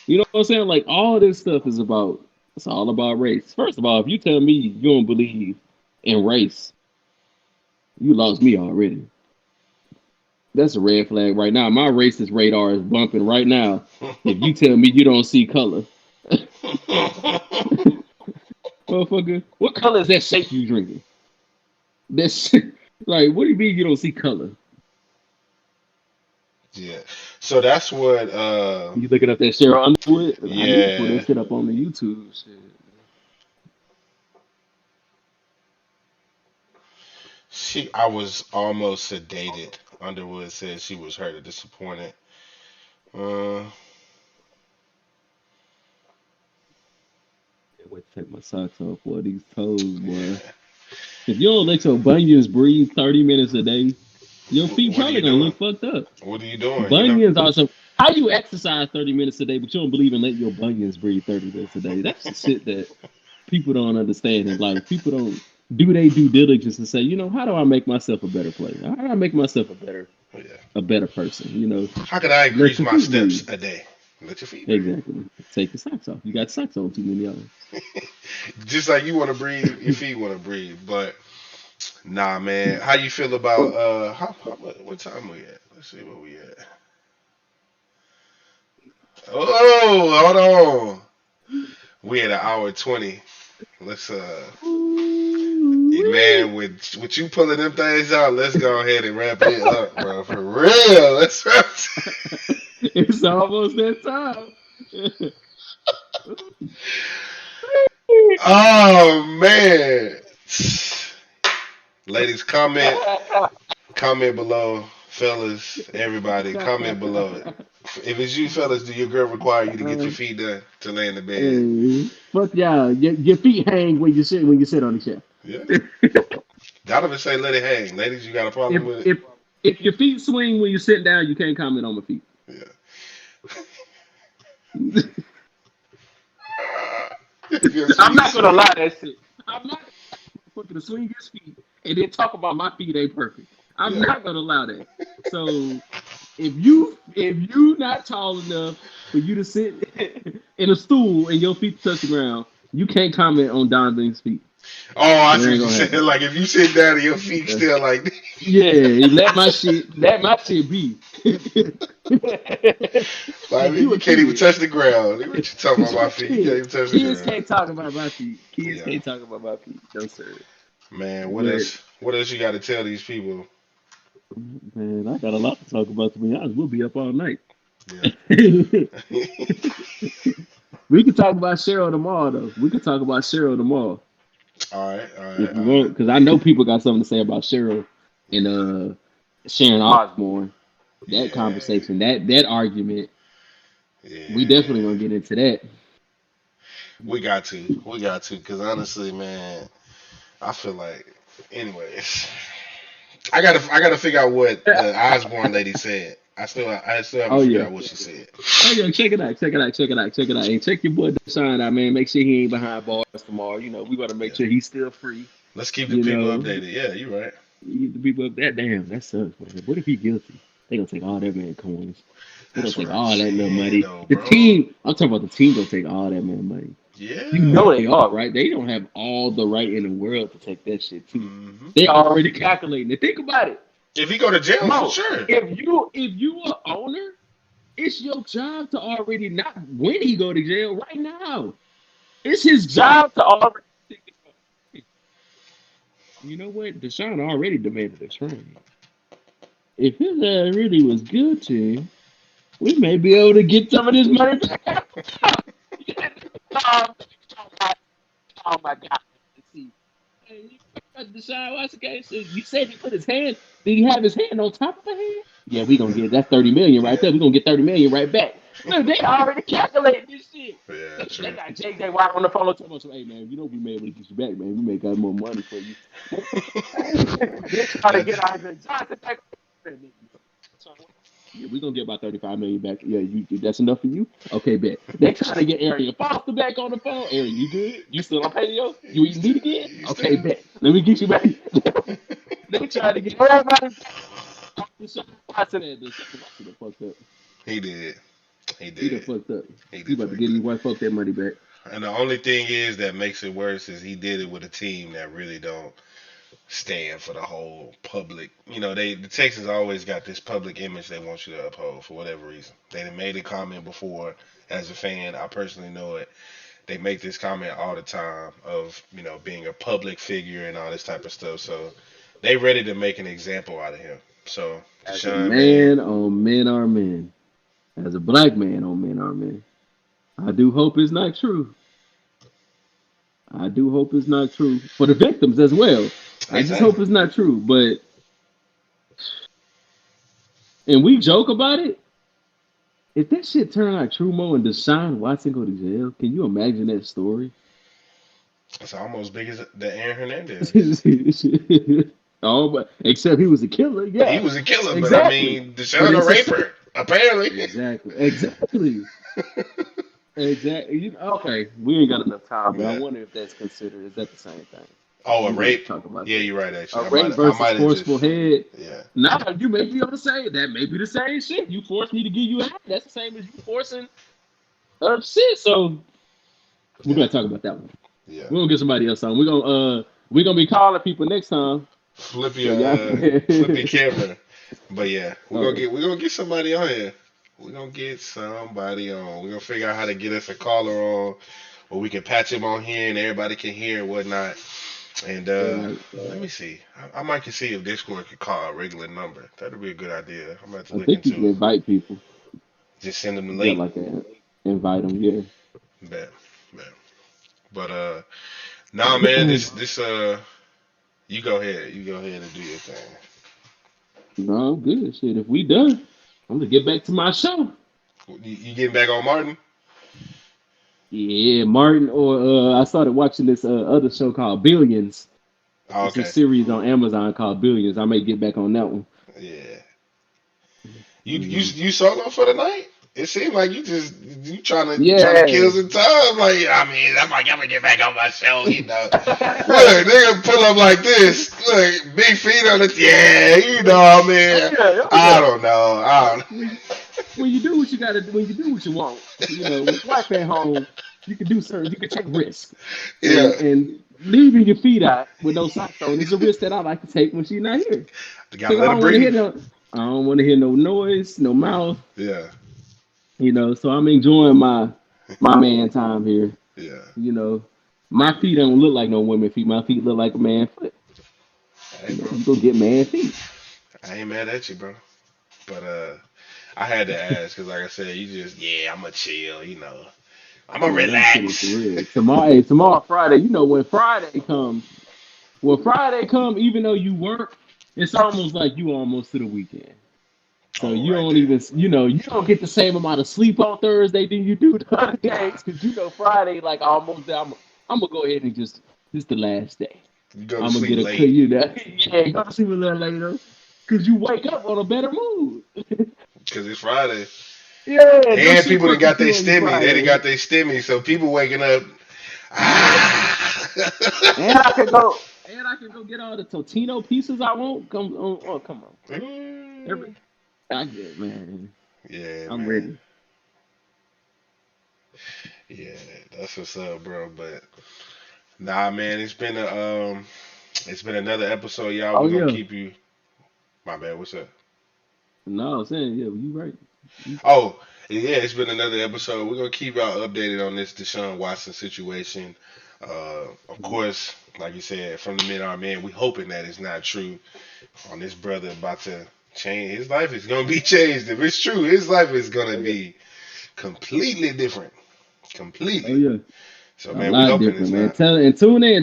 You know what I'm saying? Like all this stuff is about it's all about race. First of all, if you tell me you don't believe in race, you lost me already. That's a red flag right now. My racist radar is bumping right now. If you tell me you don't see color, motherfucker, what color is that shake you drinking? That's like, what do you mean you don't see color? yeah. So that's what. You looking up that Cheryl Underwood? I need to pull that Yeah. shit up on the YouTube. Shit. I was almost sedated Underwood said she was hurt and disappointed. Uh, Can't wait to take my socks off, boy. These toes, boy. yeah. If you don't let your bunions breathe 30 minutes a day, your feet What are probably you gonna doing? look fucked up. What are you doing? You know. Bunions also. How you exercise 30 minutes a day, but you don't believe in letting your bunions breathe 30 minutes a day? That's the shit that people don't understand in life. People don't do they due diligence and say, how do I make myself a better player? How do I make myself Yeah. a better person? How can I Let increase your my feet steps breathe. a day? Let your feet breathe. Exactly. Take your socks off. You got socks on too many hours. Just like you want to breathe, your feet want to breathe. But nah, man. How you feel about what time we at? Let's see where we at. Oh, hold on. We at an hour 20. Let's Ooh-wee. man, with you pulling them things out, let's go ahead and wrap it up, bro. For real, let's wrap. It's almost that time. Oh man, ladies, comment below, fellas, everybody, comment below. If it's you, fellas, do your girl require you to get your feet done to lay in the bed? Hey, fuck y'all. Your feet hang when you sit on the chair. Yeah. Donovan say let it hang. Ladies, you got a if problem with it? if if your feet swing when you sit down, you can't comment on my feet. Yeah. Your I'm feet not gonna swing. lie that shit. I'm not gonna swing his feet and then talk about my feet ain't perfect. I'm Yeah. not gonna allow that. So if you not tall enough for you to sit in a stool and your feet touch the ground, you can't comment on Donovan's feet. Oh, I It see ain't what you gonna said. happen. Like if you sit down and your feet Yeah, still like yeah, let my shit be. like You you a can't even kid. touch the ground. What you talking about You my a feet? You can't kid. even touch the Kids ground. can't talk about my feet. Kids Yeah. can't talk about my feet. No sir. Man, what But else? What else you got to tell these people? man, I got a lot to talk about. To be honest, we'll be up all night. Yeah. We could talk about Cheryl tomorrow, though. We could talk about Cheryl tomorrow All right. All if right. you All right. want, because I know people got something to say about Cheryl and Sharon Osbourne. That Yeah. conversation, that argument, we Yeah. definitely gonna get into that. We got to. We got to. Cause honestly, man, I feel like. Anyways, I gotta figure out what the Osborne lady said. I still haven't Oh figured yeah. out what she said. Oh yeah, check it out, check it out, check it out, check it out. And check your boy Deshaun out, man. Make sure he ain't behind bars tomorrow. We gotta make Yeah. sure he's still free. Let's keep the You people know, updated. Yeah, you're right. you the people up that damn, that sucks, man. What if he guilty? They gonna take all that man coins. They gonna That's what take I'm all that little saying, money. though, The bro. team, I'm talking about the team gonna take all that man money. You Yeah. know they are, right? They don't have all the right in the world to take that shit too. Hmm. They already calculating it. Think about it. If he go to jail, for Bro, sure. if you are owner, it's your job to already not when he go to jail right now. It's his job to already think about, hey, you know what? Deshaun already demanded a trade. If his really was guilty, we may be able to get some of this money back. Oh, oh my God. Let's see. Hey, Deshaun Watson case, you said he put his hand. Did he have his hand on top of the hand? Yeah, we gonna get that's 30 million right there. We gonna get 30 million right back. Look, they already calculated this shit. Yeah, They true. got JJ Watt on the phone talking about, hey man, we may able to get you back, man. We may got more money for you. They're trying to get That's Andre Johnson back. Yeah, we're gonna get about 35 million back. Yeah, that's enough for you? Okay, bet. They trying to get Arian Foster back on the phone. Arian, you good? You still on patio? You you eating meat still again? you Okay, still bet. Let me get you back. They trying to get everybody back. Deshaun Watson and Deshaun Watson done fucked up. He did. He He done did. fucked up. He He did about to fucked get up. his white folk that money back. And the only thing is that makes it worse is he did it with a team that really don't stand for the whole public. The Texans always got this public image they want you to uphold for whatever reason. They done made a comment before as a fan. I personally know it. They make this comment all the time of being a public figure and all this type of stuff. So they ready to make an example out of him. So As a Deshaun, man, man on men are men. As a black man on men are men. I do hope it's not true. I do hope it's not true for the victims as well. I just exactly. hope it's not true. But And we joke about it. If that shit turned out true, Mo, and Deshaun Watson go to jail, can you imagine that story? It's almost big as the Aaron Hernandez. Oh, but except he was a killer. He Yeah, was a killer, but I exactly. mean, But Deshaun a it's a raper, apparently. exactly. Exactly. Okay, we ain't got enough time, but I Yeah. wonder if that's considered. Is that the same thing? Oh, a We gonna rape? talk about Yeah, that. you're right. A Actually, rape I versus might have forceful just, head. yeah, Nah, you may be able to say that may be the same shit. You forced me to give you a head. That's the same as you forcing shit. So we're yeah, gonna talk about that one. yeah. We're gonna get somebody else on. We're gonna be calling people next time. So yeah. Flip your camera. But yeah, Okay. we're gonna get somebody on here. We're gonna get somebody on. We're gonna figure out how to get us a caller on, or we can patch him on here and everybody can hear and whatnot. And And let me see. I might can see if Discord could call a regular number. That'd be a good idea. I'm gonna have to I look think you can into it. invite people. Just send them the Yeah, link. like invite them. Yeah. Bet, bet. But nah, man. This you go ahead. You go ahead and do your thing. No, I'm good. Shit, if we done, I'm gonna get back to my show. You getting back on Martin? Yeah, Martin. Or I started watching this other show called Billions. Oh, It's a okay. series on Amazon called Billions. I may get back on that one. Yeah. Hmm. You solo for the night? It seemed like you trying to kill Yeah. some time. Like I mean, I'm gonna get back on my show. Look, nigga pull up like this. Look, big feet on it. Yeah, I Oh mean, yeah, oh I yeah. don't know. I don't. When you do what you gotta do, when you do what you want, with wife at home, you can do certain, you can take risks, Yeah, and leaving your feet out with no socks on is a risk that I like to take when she's not here, you gotta because I let her don't want to hear breathe. no, I don't want to hear no noise, no mouth, Yeah, So I'm enjoying my man time here, yeah. you know. My feet don't look like no women feet. My feet look like a man foot. Hey, bro, You go get man feet. I ain't mad at you, bro. But I had to ask because, like I said, you just I'm gonna chill. I'm gonna Man, I'm chilling for relax. real. Tomorrow Friday. When Friday come, even though you work, it's almost like you almost to the weekend. So Oh, you right don't there. even, you don't get the same amount of sleep on Thursday than you do the other Nah, days, because Friday like almost there. I'm gonna go ahead and just the last day. you go to I'm gonna sleep get a late yeah, go to sleep a little later, because you wake up on a better mood. because it's Friday. Yeah, no And shit people done fucking got their you on your stimmy. They done Friday. got their stimmy. So people waking up. And I can go get all the Totino pieces I want. Come on. Every Mm, I get man. yeah, I'm man. ready. Yeah, that's what's up, bro. But nah, man, it's been another episode, y'all. Oh We're gonna yeah. keep you. My bad. What's up? No, I'm saying yeah, you right. Oh, yeah, it's been another episode. We're gonna keep y'all updated on this Deshaun Watson situation. Of course, like you said, from the men are men, we hoping that it's not true on this brother about to change. His life is gonna be changed. If it's true, his life is gonna Oh yeah. be completely different. Oh Completely. yeah. So A man, we lot hoping it's different, man. not.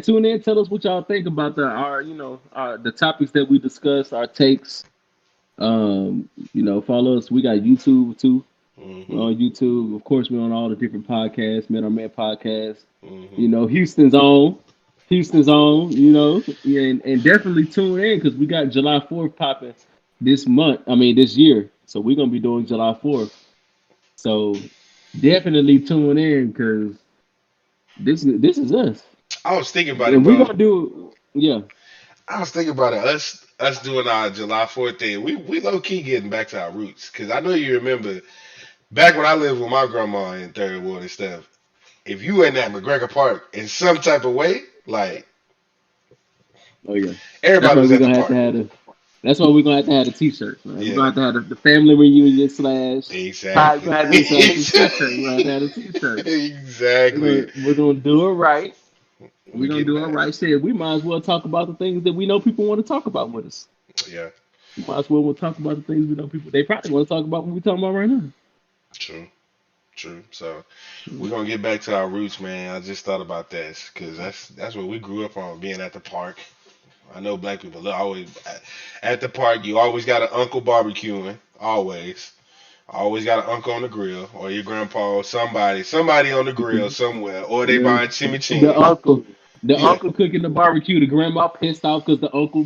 Tune in. Tell us what y'all think about the topics that we discussed, our takes. Follow us. We got YouTube too. We're Hmm. on YouTube. Of course, we're on all the different podcasts, Men on Man podcast. Hmm. Houston's on. Yeah, and definitely tune in because we got July 4th popping this month. I mean, this year. So we're gonna be doing July 4th. So definitely tune in because this is us, I was thinking about it, and we're bro. gonna do yeah. I was thinking about it. Us doing our July 4th thing. We low key getting back to our roots because I know you remember back when I lived with my grandma in Third Ward and stuff. If you in that McGregor Park in some type of way, like Oh yeah. That's everybody why was we're at the gonna have to park. have the. That's why we're gonna have to have the t-shirts, man. We're gonna Yeah, have to have the family reunion slash. Hi, we're exactly. gonna have to have the t-shirt. We're gonna have to have the t-shirt. Exactly. We're gonna do it right. We We're gonna getting do it back. right. Shit, we might as well talk about the things that we know people want to talk about with us. Yeah, We might as well talk about the things we know people. They probably want to talk about what we're talking about right now. true, true. So we're gonna get back to our roots, man. I just thought about that because that's what we grew up on, being at the park. I know black people are always at the park. You always got an uncle barbecuing. Always. Always got an uncle on the grill, or your grandpa, or somebody on the grill somewhere, or they Yeah, buying the chimichanga. uncle, the Yeah, uncle cooking the barbecue. The grandma pissed off because the uncle,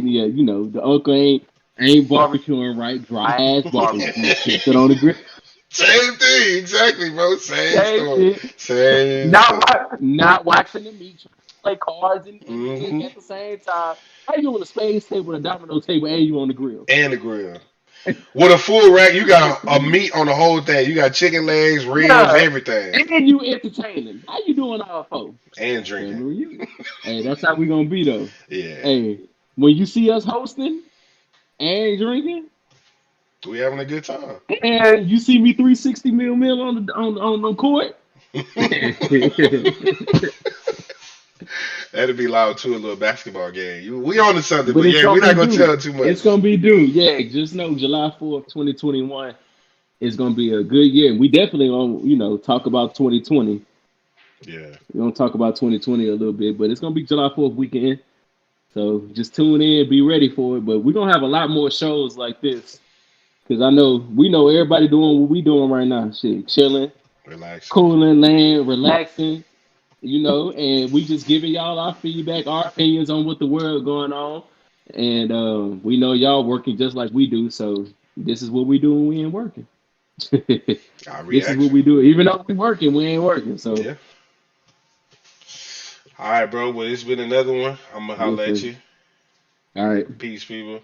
yeah, the uncle ain't barbecuing right. Dry ass barbecue. Kept it on the grill. same thing, exactly, bro. Same Same story, shit. same Not story. not watching the meat, trying to play cards and cook Hmm. at the same time. How you on a space table, a domino table, and you on the grill? And the grill. With a full rack, you got a meat on the whole thing. You got chicken legs, ribs, Yeah, everything, and you entertaining. How you doing all for? and drinking. Family reunion. Hey, that's how we gonna be though. Yeah, Hey, when you see us hosting and drinking, we having a good time. and you see me 360 mil on the court. That'd be loud too, a little basketball game. We on to something, But but it's yeah, gonna we're be not gonna due. tell too It's much. gonna be due. Yeah, just know July 4th, 2021 is gonna be a good year. We definitely gonna, talk about 2020. Yeah, We're gonna talk about 2020 a little bit, but it's gonna be July 4th weekend. So just tune in, be ready for it. But we're gonna have a lot more shows like this. Cause I know we know everybody doing what we doing right now. Shit, chilling, relaxing. cooling, laying, relaxing, and we just giving y'all our feedback, our opinions on what the world going on. And we know y'all working just like we do, so this is what we do when we ain't working. Our This is what reaction. we do. Even though we working, we ain't working. So Yeah. All right, bro. Well, it's been another one. I'm gonna yes, holler at sir. you. All right. Peace, people.